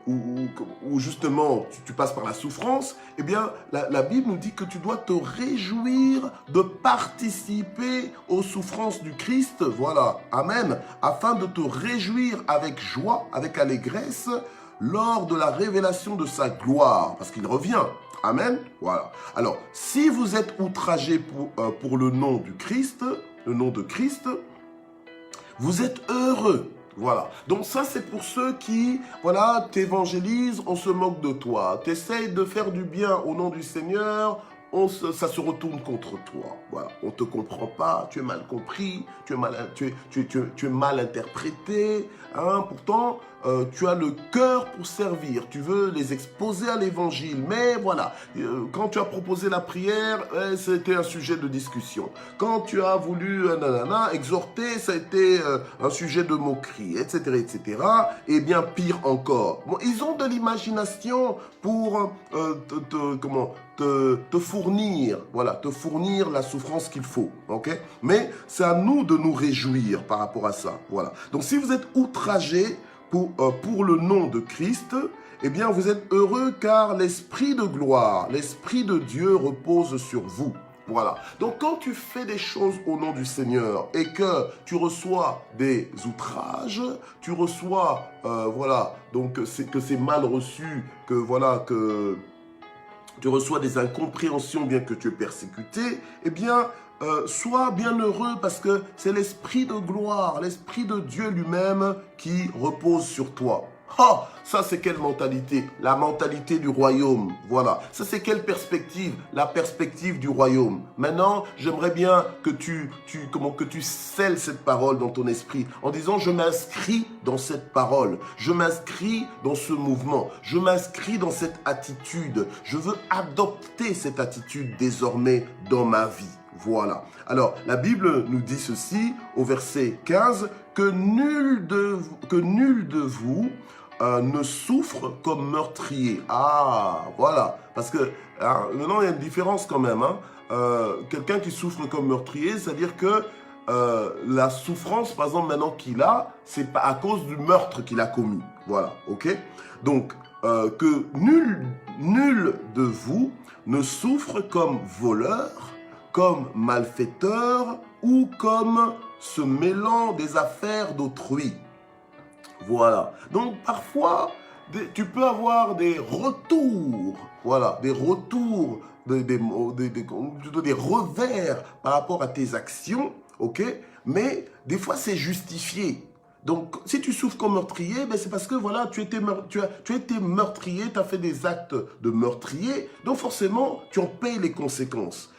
où justement tu passes par la souffrance, eh bien la Bible nous dit que tu dois te réjouir de participer aux souffrances du Christ, voilà, amen, afin de te réjouir avec joie, avec allégresse, lors de la révélation de sa gloire, parce qu'il revient, amen, voilà. Alors, si vous êtes outragé pour le nom du Christ, le nom de Christ, vous êtes heureux. Voilà. Donc ça, c'est pour ceux qui, voilà, t'évangélisent, on se moque de toi. T'essayes de faire du bien au nom du Seigneur, ça se retourne contre toi. Voilà. On ne te comprend pas, tu es mal compris, tu es mal interprété. Hein. Pourtant, tu as le cœur pour servir. Tu veux les exposer à l'évangile. Mais voilà, quand tu as proposé la prière, c'était un sujet de discussion. Quand tu as voulu exhorter, ça a été un sujet de moquerie, etc., etc. Et bien pire encore. Bon, ils ont de l'imagination pour te fournir, voilà, te fournir la souffrance qu'il faut, ok? Mais c'est à nous de nous réjouir par rapport à ça, voilà. Donc si vous êtes outragés pour le nom de Christ, eh bien vous êtes heureux car l'Esprit de gloire, l'Esprit de Dieu repose sur vous. Voilà. Donc quand tu fais des choses au nom du Seigneur et que tu reçois des outrages, tu reçois, voilà, donc que c'est mal reçu, que voilà, que tu reçois des incompréhensions bien que tu es persécuté, eh bien, sois bien heureux parce que c'est l'Esprit de gloire, l'Esprit de Dieu lui-même qui repose sur toi. Oh, ça c'est quelle mentalité? La mentalité du royaume, voilà. Ça c'est quelle perspective? La perspective du royaume. Maintenant, j'aimerais bien que tu scelles cette parole dans ton esprit en disant je m'inscris dans cette parole, je m'inscris dans ce mouvement, je m'inscris dans cette attitude. Je veux adopter cette attitude désormais dans ma vie. Voilà. Alors, la Bible nous dit ceci au verset 15, que nul de vous ne souffre comme meurtrier. Ah, voilà. Parce que hein, maintenant, il y a une différence quand même. Hein. Quelqu'un qui souffre comme meurtrier, c'est-à-dire que la souffrance, par exemple, maintenant qu'il a, c'est pas à cause du meurtre qu'il a commis. Voilà, ok? Donc, que nul de vous ne souffre comme voleur, comme malfaiteur ou comme se mêlant des affaires d'autrui. Voilà. Donc, parfois, tu peux avoir des retours, voilà, des retours, plutôt des revers par rapport à tes actions, ok? Mais des fois, c'est justifié. Donc, si tu souffres comme meurtrier, ben c'est parce que voilà, tu as été meurtrier, tu as fait des actes de meurtrier, donc forcément, tu en payes les conséquences.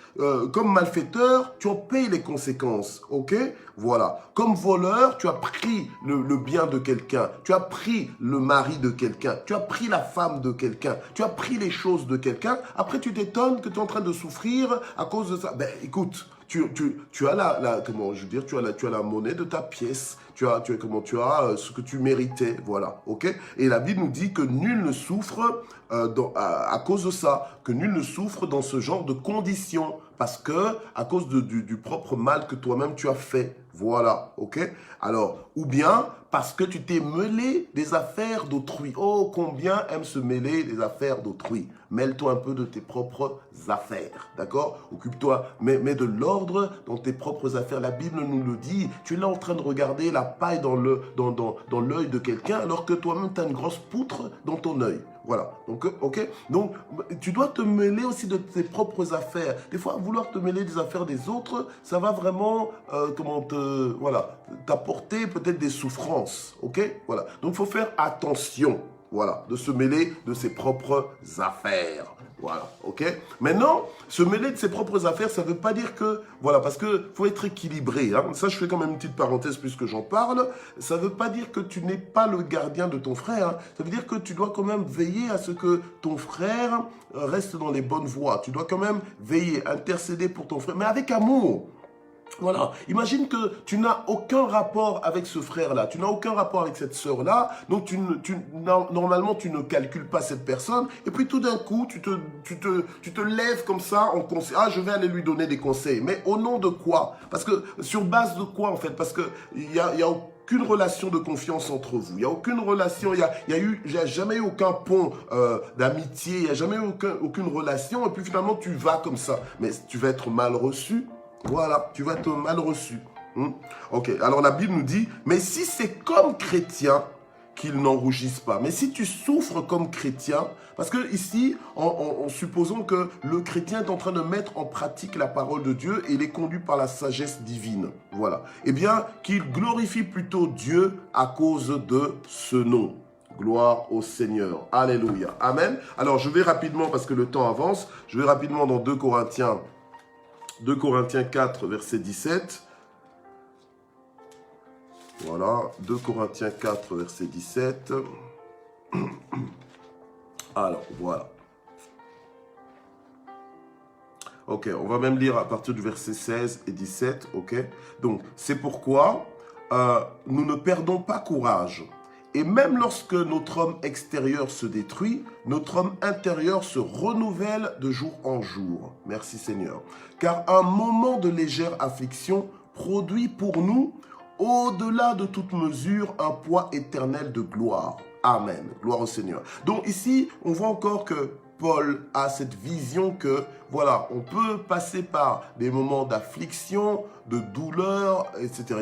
Comme malfaiteur, tu en payes les conséquences, ok? Voilà. Comme voleur, tu as pris le bien de quelqu'un, tu as pris le mari de quelqu'un, tu as pris la femme de quelqu'un, tu as pris les choses de quelqu'un. Après, tu t'étonnes que tu es en train de souffrir à cause de ça. Ben, écoute, tu as comment je veux dire, tu as la monnaie de ta pièce. Tu as ce que tu méritais, voilà, ok? Et la Bible nous dit que nul ne souffre à cause de ça, que nul ne souffre dans ce genre de conditions, parce que à cause du propre mal que toi-même tu as fait, voilà, ok? Alors, ou bien parce que tu t'es mêlé des affaires d'autrui. Oh, combien aiment se mêler des affaires d'autrui. Mêle-toi un peu de tes propres affaires, d'accord? Occupe-toi, mets de l'ordre dans tes propres affaires. La Bible nous le dit. Tu es là en train de regarder la paille dans l'œil de quelqu'un alors que toi-même tu as une grosse poutre dans ton œil. Voilà, donc, ok? Donc, tu dois te mêler aussi de tes propres affaires. Des fois, vouloir te mêler des affaires des autres, ça va vraiment, t'apporter peut-être des souffrances, ok? Voilà, donc il faut faire attention, voilà, de se mêler de ses propres affaires. Voilà, ok? Maintenant, se mêler de ses propres affaires, ça ne veut pas dire que... Voilà, parce qu'il faut être équilibré. Hein. Ça, je fais quand même une petite parenthèse puisque j'en parle. Ça ne veut pas dire que tu n'es pas le gardien de ton frère. Hein. Ça veut dire que tu dois quand même veiller à ce que ton frère reste dans les bonnes voies. Tu dois quand même veiller, intercéder pour ton frère, mais avec amour. Voilà, imagine que tu n'as aucun rapport avec ce frère-là, tu n'as aucun rapport avec cette sœur-là, donc normalement tu ne calcules pas cette personne, et puis tout d'un coup tu te lèves comme ça en conseil, ah je vais aller lui donner des conseils, mais au nom de quoi? Parce que sur base de quoi en fait? Parce que il y a aucune relation de confiance entre vous, il n'y a aucune relation, il n'y a jamais eu aucun pont d'amitié, il n'y a jamais eu aucune relation, et puis finalement tu vas comme ça, mais tu vas être mal reçu. Voilà, tu vas être mal reçu. Ok, alors la Bible nous dit, mais si c'est comme chrétien, qu'ils n'en rougissent pas. Mais si tu souffres comme chrétien, parce que ici, en supposant que le chrétien est en train de mettre en pratique la parole de Dieu et il est conduit par la sagesse divine, voilà. Eh bien, qu'il glorifie plutôt Dieu à cause de ce nom. Gloire au Seigneur. Alléluia. Amen. Alors, je vais rapidement, parce que le temps avance, je vais rapidement dans 2 Corinthiens 4, verset 17. Voilà, 2 Corinthiens 4, verset 17. Alors, voilà. Ok, on va même lire à partir du verset 16 et 17, ok? Donc, c'est pourquoi nous ne perdons pas courage. Et même lorsque notre homme extérieur se détruit, notre homme intérieur se renouvelle de jour en jour. Merci Seigneur. Car un moment de légère affliction produit pour nous, au-delà de toute mesure, un poids éternel de gloire. Amen. Gloire au Seigneur. Donc ici, on voit encore que Paul a cette vision que, voilà, on peut passer par des moments d'affliction, de douleur, etc.,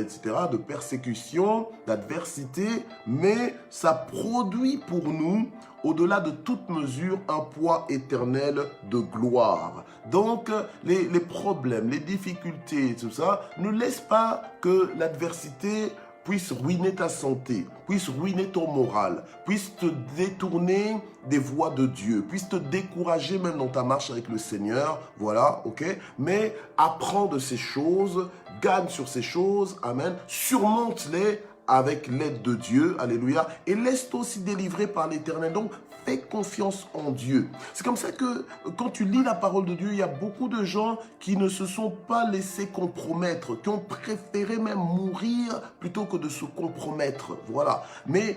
de persécution, d'adversité, mais ça produit pour nous, au-delà de toute mesure, un poids éternel de gloire. Donc, les problèmes, les difficultés, tout ça, ne laisse pas que l'adversité puisse ruiner ta santé, puisse ruiner ton moral, puisse te détourner des voies de Dieu, puisse te décourager même dans ta marche avec le Seigneur, voilà, ok? Mais apprends de ces choses, gagne sur ces choses, amen, surmonte-les avec l'aide de Dieu, alléluia, et laisse-toi aussi délivrer par l'Éternel. Donc, fais confiance en Dieu. C'est comme ça que quand tu lis la parole de Dieu, il y a beaucoup de gens qui ne se sont pas laissés compromettre, qui ont préféré même mourir plutôt que de se compromettre. Voilà. Mais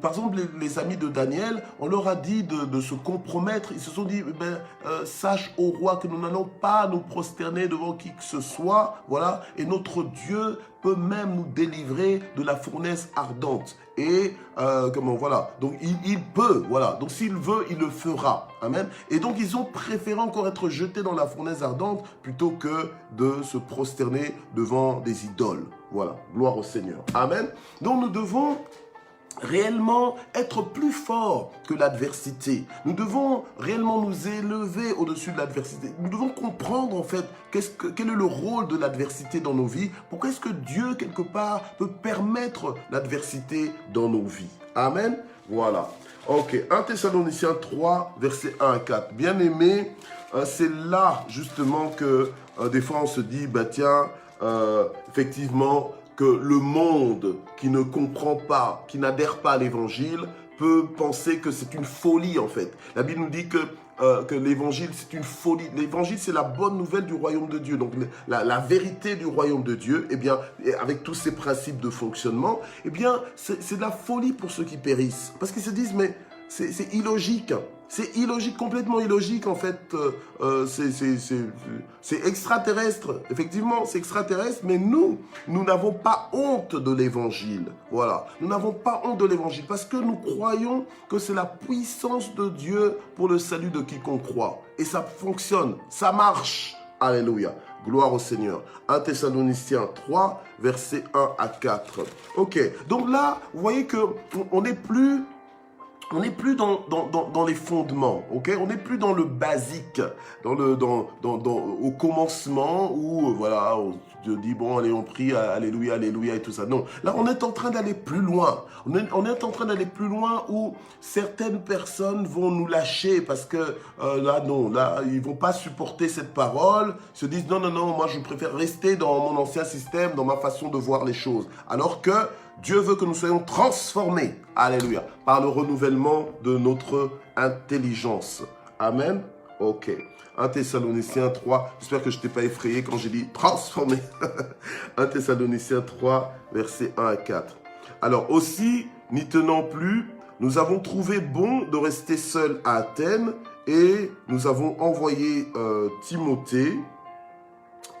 par exemple, les amis de Daniel, on leur a dit de se compromettre. Ils se sont dit, sache au roi que nous n'allons pas nous prosterner devant qui que ce soit. Voilà. Et notre Dieu peut même nous délivrer de la fournaise ardente. Et voilà. Donc il peut, voilà. Donc s'il veut, il le fera. Amen. Et donc ils ont préféré encore être jetés dans la fournaise ardente plutôt que de se prosterner devant des idoles. Voilà. Gloire au Seigneur. Amen. Donc nous devons réellement être plus fort que l'adversité. Nous devons réellement nous élever au-dessus de l'adversité. Nous devons comprendre en fait quel est le rôle de l'adversité dans nos vies. Pourquoi est-ce que Dieu, quelque part, peut permettre l'adversité dans nos vies. Amen. Voilà. Ok. 1 Thessaloniciens 3, versets 1 à 4. Bien aimé, c'est là justement que des fois on se dit, tiens, effectivement, que le monde qui ne comprend pas, qui n'adhère pas à l'évangile, peut penser que c'est une folie en fait. La Bible nous dit que l'évangile c'est une folie. L'évangile c'est la bonne nouvelle du royaume de Dieu. Donc la vérité du royaume de Dieu, eh bien, avec tous ces principes de fonctionnement, eh bien, c'est de la folie pour ceux qui périssent. Parce qu'ils se disent, mais c'est illogique. C'est illogique, complètement illogique en fait, c'est extraterrestre, effectivement c'est extraterrestre, mais nous n'avons pas honte de l'évangile, voilà, nous n'avons pas honte de l'évangile parce que nous croyons que c'est la puissance de Dieu pour le salut de quiconque croit, et ça fonctionne, ça marche, alléluia, gloire au Seigneur. 1 Thessaloniciens 3, versets 1 à 4, ok, donc là, vous voyez qu'on n'est plus... On n'est plus dans les fondements, ok? On n'est plus dans le basique, au commencement où, voilà, on te dit, bon, allez, on prie, alléluia, alléluia et tout ça. Non, là, on est en train d'aller plus loin. On est en train d'aller plus loin où certaines personnes vont nous lâcher parce que, là, non, là, ils vont pas supporter cette parole, se disent, non, non, non, moi, je préfère rester dans mon ancien système, dans ma façon de voir les choses. Alors que Dieu veut que nous soyons transformés, alléluia, par le renouvellement de notre intelligence. Amen. Ok. 1 Thessaloniciens 3, j'espère que je ne t'ai pas effrayé quand j'ai dit transformé. 1 Thessaloniciens 3, versets 1 à 4. Alors aussi, n'y tenant plus, nous avons trouvé bon de rester seuls à Athènes et nous avons envoyé Timothée.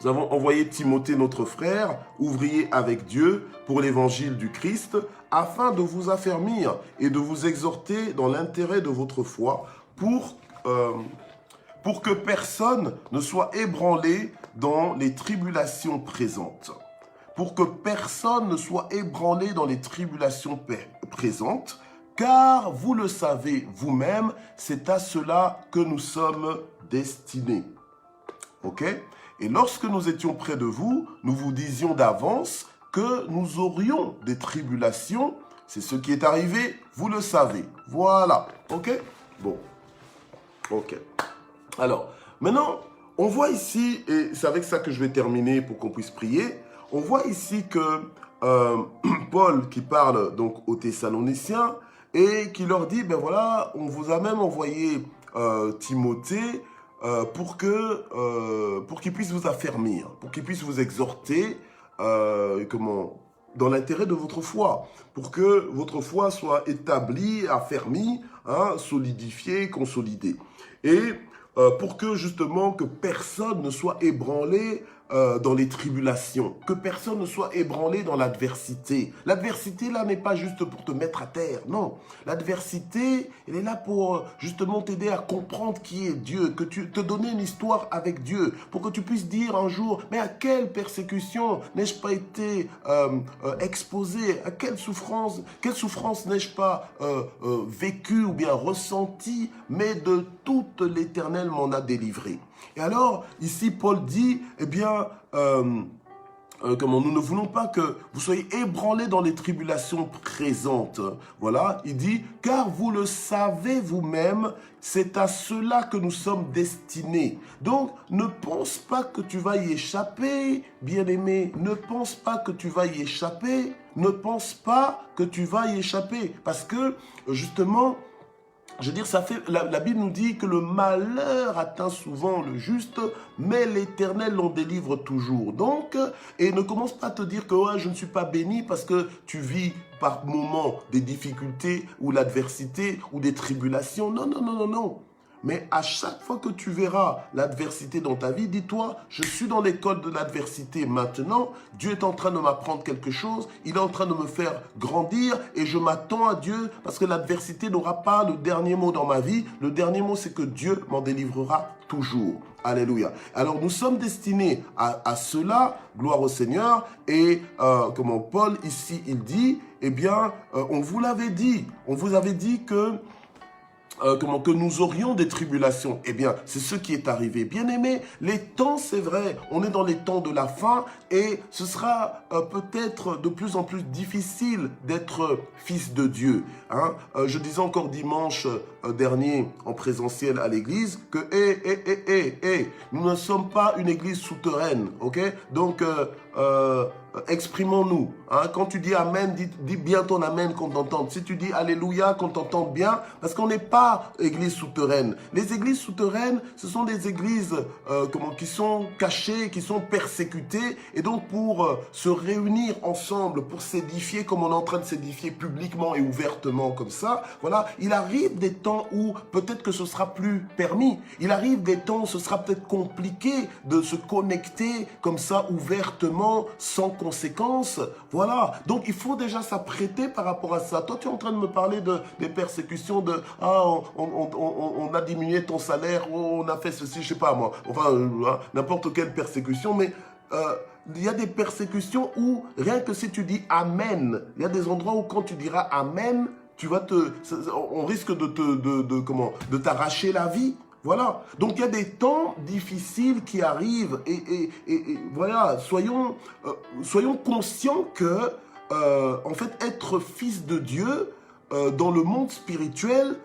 Nous avons envoyé Timothée, notre frère, ouvrier avec Dieu pour l'évangile du Christ, afin de vous affermir et de vous exhorter dans l'intérêt de votre foi pour que personne ne soit ébranlé dans les tribulations présentes. Pour que personne ne soit ébranlé dans les tribulations présentes, car vous le savez vous-même, c'est à cela que nous sommes destinés. Ok ? Et lorsque nous étions près de vous, nous vous disions d'avance que nous aurions des tribulations. C'est ce qui est arrivé, vous le savez. Voilà, ok? Bon, ok. Alors, maintenant, on voit ici, et c'est avec ça que je vais terminer pour qu'on puisse prier, on voit ici que Paul qui parle donc aux Thessaloniciens et qui leur dit, ben voilà, on vous a même envoyé Timothée, pour qu'il puisse vous affermir, pour qu'il puisse vous exhorter dans l'intérêt de votre foi, pour que votre foi soit établie, affermie, solidifiée, consolidée. Et pour que justement que personne ne soit ébranlé dans les tribulations, que personne ne soit ébranlé dans l'adversité. L'adversité, là, n'est pas juste pour te mettre à terre, non. L'adversité, elle est là pour justement t'aider à comprendre qui est Dieu, te donner une histoire avec Dieu, pour que tu puisses dire un jour, mais à quelle persécution n'ai-je pas été exposé, à quelle souffrance n'ai-je pas vécu ou bien ressenti, mais de toute l'Éternel m'en a délivré. Et alors, ici, Paul dit, eh bien, nous ne voulons pas que vous soyez ébranlés dans les tribulations présentes. Voilà, il dit, car vous le savez vous-même, c'est à cela que nous sommes destinés. Donc, ne pense pas que tu vas y échapper, bien-aimé. Ne pense pas que tu vas y échapper. Ne pense pas que tu vas y échapper. Parce que, justement, Je veux dire, la Bible nous dit que le malheur atteint souvent le juste, mais l'Éternel l'en délivre toujours. Donc, et ne commence pas à te dire que ouais, je ne suis pas béni parce que tu vis par moments des difficultés ou l'adversité ou des tribulations. Non, non, non, non, non. Mais à chaque fois que tu verras l'adversité dans ta vie, dis-toi, je suis dans l'école de l'adversité maintenant, Dieu est en train de m'apprendre quelque chose, il est en train de me faire grandir et je m'attends à Dieu parce que l'adversité n'aura pas le dernier mot dans ma vie. Le dernier mot, c'est que Dieu m'en délivrera toujours. Alléluia. Alors nous sommes destinés à cela, gloire au Seigneur. Et comme Paul ici, il dit, eh bien, on vous l'avait dit, on vous avait dit que que nous aurions des tribulations. Eh bien, c'est ce qui est arrivé. Bien-aimés, les temps, c'est vrai, on est dans les temps de la fin et ce sera peut-être de plus en plus difficile d'être fils de Dieu. Hein? Je disais encore dimanche dernier en présentiel à l'église que nous ne sommes pas une église souterraine, ok? Donc, exprimons-nous. Hein? Quand tu dis Amen, dis bien ton Amen qu'on t'entende. Si tu dis Alléluia, qu'on t'entende bien, parce qu'on n'est pas église souterraine. Les églises souterraines, ce sont des églises qui sont cachées, qui sont persécutées, et donc pour se réunir ensemble, pour s'édifier comme on est en train de s'édifier publiquement et ouvertement comme ça, voilà, il arrive des temps où peut-être que ce sera plus permis. Il arrive des temps où ce sera peut-être compliqué de se connecter comme ça ouvertement, sans conséquences. Voilà. Donc, il faut déjà s'apprêter par rapport à ça. Toi, tu es en train de me parler des persécutions, de « Ah, on a diminué ton salaire, on a fait ceci, je sais pas moi. » Enfin, n'importe quelle persécution, mais il y a des persécutions où, rien que si tu dis « Amen », il y a des endroits où quand tu diras « Amen », on risque de t'arracher la vie. Voilà, donc il y a des temps difficiles qui arrivent et voilà, soyons conscients que, en fait, être fils de Dieu, dans le monde spirituel,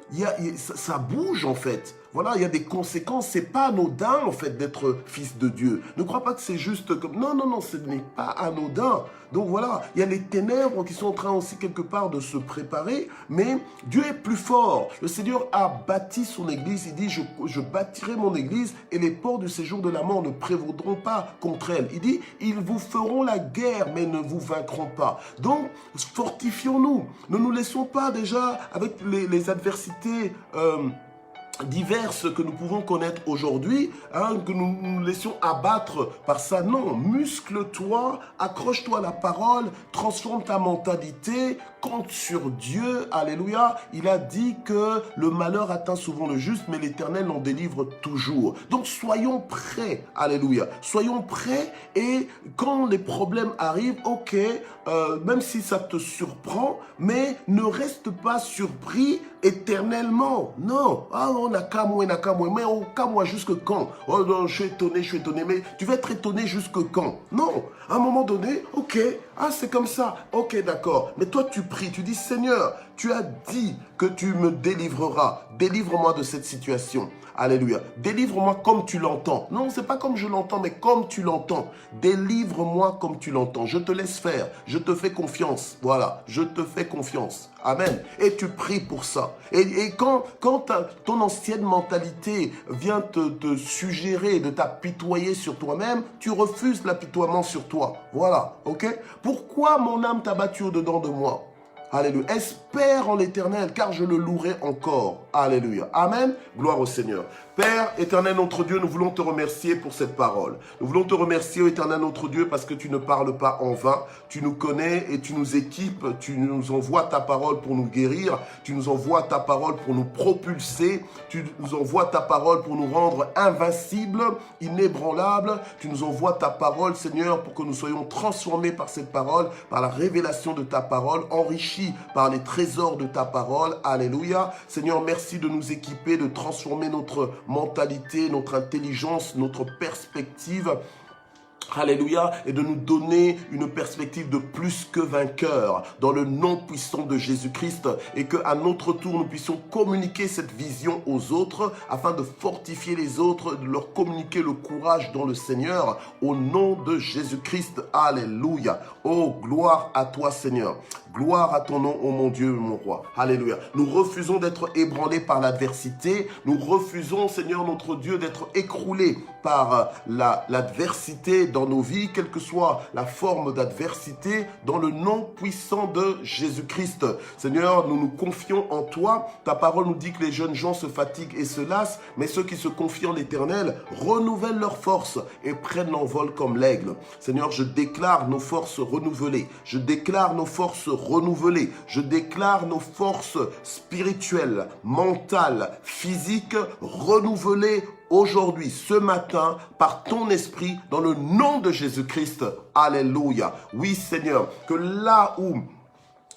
ça bouge en fait. Voilà, il y a des conséquences. C'est pas anodin en fait d'être fils de Dieu. Ne crois pas que c'est juste comme... Non, non, non, ce n'est pas anodin. Donc voilà, il y a les ténèbres qui sont en train aussi quelque part de se préparer, mais Dieu est plus fort. Le Seigneur a bâti son église. Il dit, je bâtirai mon église et les portes du séjour de la mort ne prévaudront pas contre elle. Il dit, ils vous feront la guerre, mais ne vous vaincront pas. Donc, fortifions-nous. Ne nous laissons pas déjà avec les adversités diverses que nous pouvons connaître aujourd'hui, hein, que nous nous laissions abattre par ça. Non, muscle-toi, accroche-toi à la parole, transforme ta mentalité, compte sur Dieu, alléluia. Il a dit que le malheur atteint souvent le juste, mais l'Éternel en délivre toujours. Donc soyons prêts, alléluia. Soyons prêts et quand les problèmes arrivent, ok, même si ça te surprend, mais ne reste pas surpris éternellement. Non, on n'a qu'à moi, mais on qu'à moi jusque quand? Oh non, je suis étonné, mais tu vas être étonné jusque quand? Non, à un moment donné, ok, c'est comme ça, ok, d'accord, mais toi tu pries, tu dis Seigneur, tu as dit que tu me délivreras, délivre-moi de cette situation. Alléluia. Délivre-moi comme tu l'entends. Non, c'est pas comme je l'entends, mais comme tu l'entends. Délivre-moi comme tu l'entends. Je te laisse faire. Je te fais confiance. Voilà. Je te fais confiance. Amen. Et tu pries pour ça. Et quand ton ancienne mentalité vient te suggérer de t'apitoyer sur toi-même, tu refuses l'apitoiement sur toi. Voilà. OK? Pourquoi mon âme t'a battu au-dedans de moi? Alléluia. Espère en l'Éternel, car je le louerai encore. Alléluia. Amen. Gloire au Seigneur. Père éternel notre Dieu, nous voulons te remercier pour cette parole. Nous voulons te remercier, éternel notre Dieu, parce que tu ne parles pas en vain. Tu nous connais et tu nous équipes. Tu nous envoies ta parole pour nous guérir. Tu nous envoies ta parole pour nous propulser. Tu nous envoies ta parole pour nous rendre invincibles, inébranlables. Tu nous envoies ta parole, Seigneur, pour que nous soyons transformés par cette parole, par la révélation de ta parole, enrichis par les trésors de ta parole. Alléluia. Seigneur, merci de nous équiper, de transformer notre mentalité, notre intelligence, notre perspective. Alléluia, et de nous donner une perspective de plus que vainqueur dans le nom puissant de Jésus-Christ et qu'à notre tour nous puissions communiquer cette vision aux autres afin de fortifier les autres, de leur communiquer le courage dans le Seigneur au nom de Jésus-Christ. Alléluia. Oh, gloire à toi Seigneur. Gloire à ton nom, ô mon Dieu, mon roi. Alléluia. Nous refusons d'être ébranlés par l'adversité. Nous refusons, Seigneur notre Dieu, d'être écroulés par l'adversité dans nos vies, quelle que soit la forme d'adversité, dans le nom puissant de Jésus-Christ. Seigneur, nous nous confions en toi. Ta parole nous dit que les jeunes gens se fatiguent et se lassent, mais ceux qui se confient en l'Éternel renouvellent leurs forces et prennent l'envol comme l'aigle. Seigneur, je déclare nos forces renouvelées. Je déclare nos forces renouvelées. Je déclare nos forces spirituelles, mentales, physiques renouvelées aujourd'hui, ce matin, par ton esprit, dans le nom de Jésus-Christ. Alléluia. Oui, Seigneur, que là où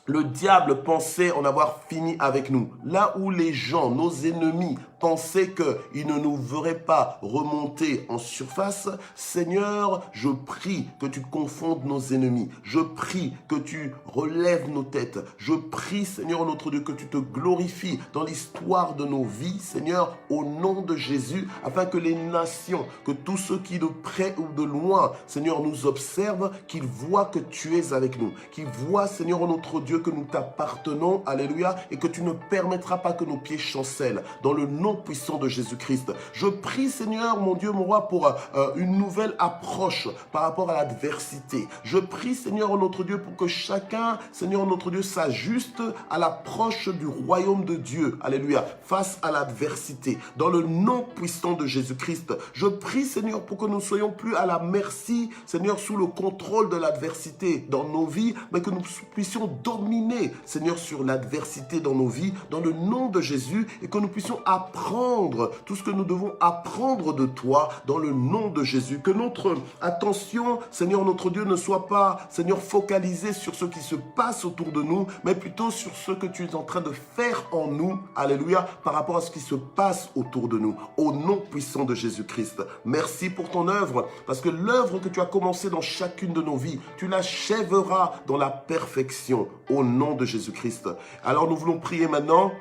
le diable pensait en avoir fini avec nous, là où les gens, nos ennemis, pensaient qu'ils ne nous verraient pas remonter en surface, Seigneur, je prie que tu confondes nos ennemis. Je prie que tu relèves nos têtes. Je prie, Seigneur notre Dieu, que tu te glorifies dans l'histoire de nos vies, Seigneur, au nom de Jésus, afin que les nations, que tous ceux qui de près ou de loin, Seigneur, nous observent, qu'ils voient que tu es avec nous, qu'ils voient, Seigneur notre Dieu, que nous t'appartenons, alléluia, et que tu ne permettras pas que nos pieds chancellent, dans le nom puissant de Jésus-Christ. Je prie, Seigneur, mon Dieu, mon roi, pour une nouvelle approche par rapport à l'adversité. Je prie, Seigneur, notre Dieu, pour que chacun, Seigneur, notre Dieu, s'ajuste à l'approche du royaume de Dieu, alléluia, face à l'adversité, dans le nom puissant de Jésus-Christ. Je prie, Seigneur, pour que nous ne soyons plus à la merci, Seigneur, sous le contrôle de l'adversité dans nos vies, mais que nous puissions dominer, Seigneur, sur l'adversité dans nos vies, dans le nom de Jésus, et que nous puissions apprendre tout ce que nous devons apprendre de toi, dans le nom de Jésus. Que notre attention, Seigneur, notre Dieu, ne soit pas, Seigneur, focalisée sur ce qui se passe autour de nous, mais plutôt sur ce que tu es en train de faire en nous, alléluia, par rapport à ce qui se passe autour de nous, au nom puissant de Jésus-Christ. Merci pour ton œuvre, parce que l'œuvre que tu as commencée dans chacune de nos vies, tu l'achèveras dans la perfection, au nom de Jésus-Christ. Alors nous voulons prier maintenant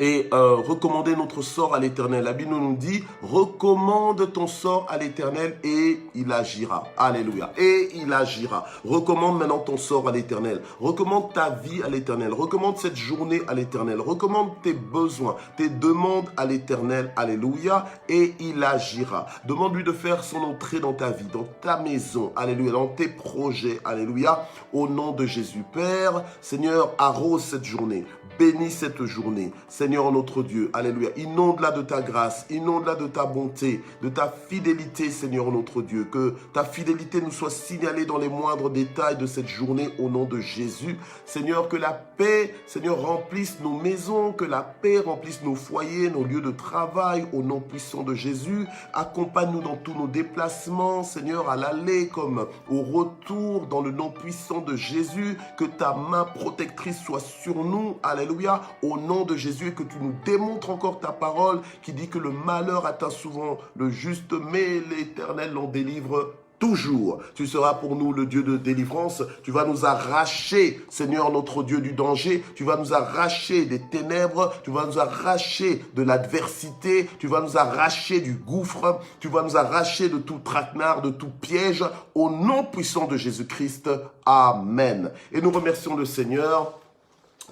et recommander notre sort à l'Éternel. La Bible nous dit, recommande ton sort à l'Éternel et il agira. Alléluia. Et il agira. Recommande maintenant ton sort à l'Éternel. Recommande ta vie à l'Éternel. Recommande cette journée à l'Éternel. Recommande tes besoins, tes demandes à l'Éternel. Alléluia. Et il agira. Demande-lui de faire son entrée dans ta vie, dans ta maison. Alléluia. Dans tes projets. Alléluia. Au nom de Jésus. Père, Seigneur, arrose cette journée. Bénis cette journée, Seigneur notre Dieu, alléluia, inonde-la de ta grâce, inonde-la de ta bonté, de ta fidélité, Seigneur notre Dieu, que ta fidélité nous soit signalée dans les moindres détails de cette journée au nom de Jésus. Seigneur, que la paix, Seigneur, remplisse nos maisons, que la paix remplisse nos foyers, nos lieux de travail, au nom puissant de Jésus. Accompagne-nous dans tous nos déplacements, Seigneur, à l'aller comme au retour, dans le nom puissant de Jésus, que ta main protectrice soit sur nous, alléluia. Alléluia, au nom de Jésus, et que tu nous démontres encore ta parole qui dit que le malheur atteint souvent le juste, mais l'Éternel l'en délivre toujours. Tu seras pour nous le Dieu de délivrance. Tu vas nous arracher, Seigneur notre Dieu, du danger. Tu vas nous arracher des ténèbres. Tu vas nous arracher de l'adversité. Tu vas nous arracher du gouffre. Tu vas nous arracher de tout traquenard, de tout piège. Au nom puissant de Jésus-Christ. Amen. Et nous remercions le Seigneur.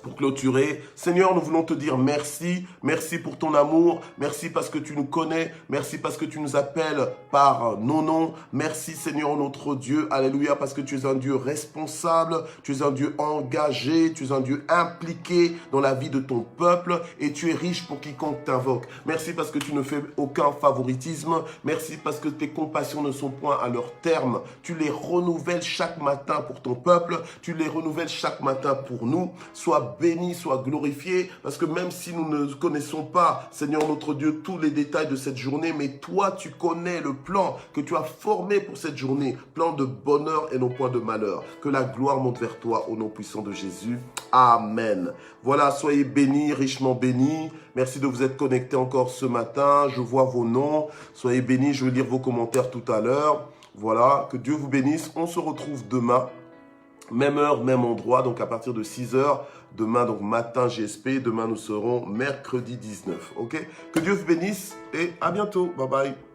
Pour clôturer, Seigneur, nous voulons te dire merci. Merci pour ton amour. Merci parce que tu nous connais. Merci parce que tu nous appelles par nos noms. Merci, Seigneur, notre Dieu. Alléluia, parce que tu es un Dieu responsable. Tu es un Dieu engagé. Tu es un Dieu impliqué dans la vie de ton peuple. Et tu es riche pour quiconque t'invoque. Merci parce que tu ne fais aucun favoritisme. Merci parce que tes compassions ne sont point à leur terme. Tu les renouvelles chaque matin pour ton peuple. Tu les renouvelles chaque matin pour nous. Sois béni, sois glorifié, parce que même si nous ne connaissons pas, Seigneur notre Dieu, tous les détails de cette journée, mais toi, tu connais le plan que tu as formé pour cette journée, plan de bonheur et non point de malheur. Que la gloire monte vers toi au nom puissant de Jésus. Amen. Voilà, soyez bénis, richement bénis. Merci de vous être connectés encore ce matin. Je vois vos noms. Soyez bénis, je vais lire vos commentaires tout à l'heure. Voilà, que Dieu vous bénisse. On se retrouve demain. Même heure, même endroit, donc à partir de 6h, demain, donc matin GSP, demain nous serons mercredi 19, ok? Que Dieu vous bénisse et à bientôt, bye bye.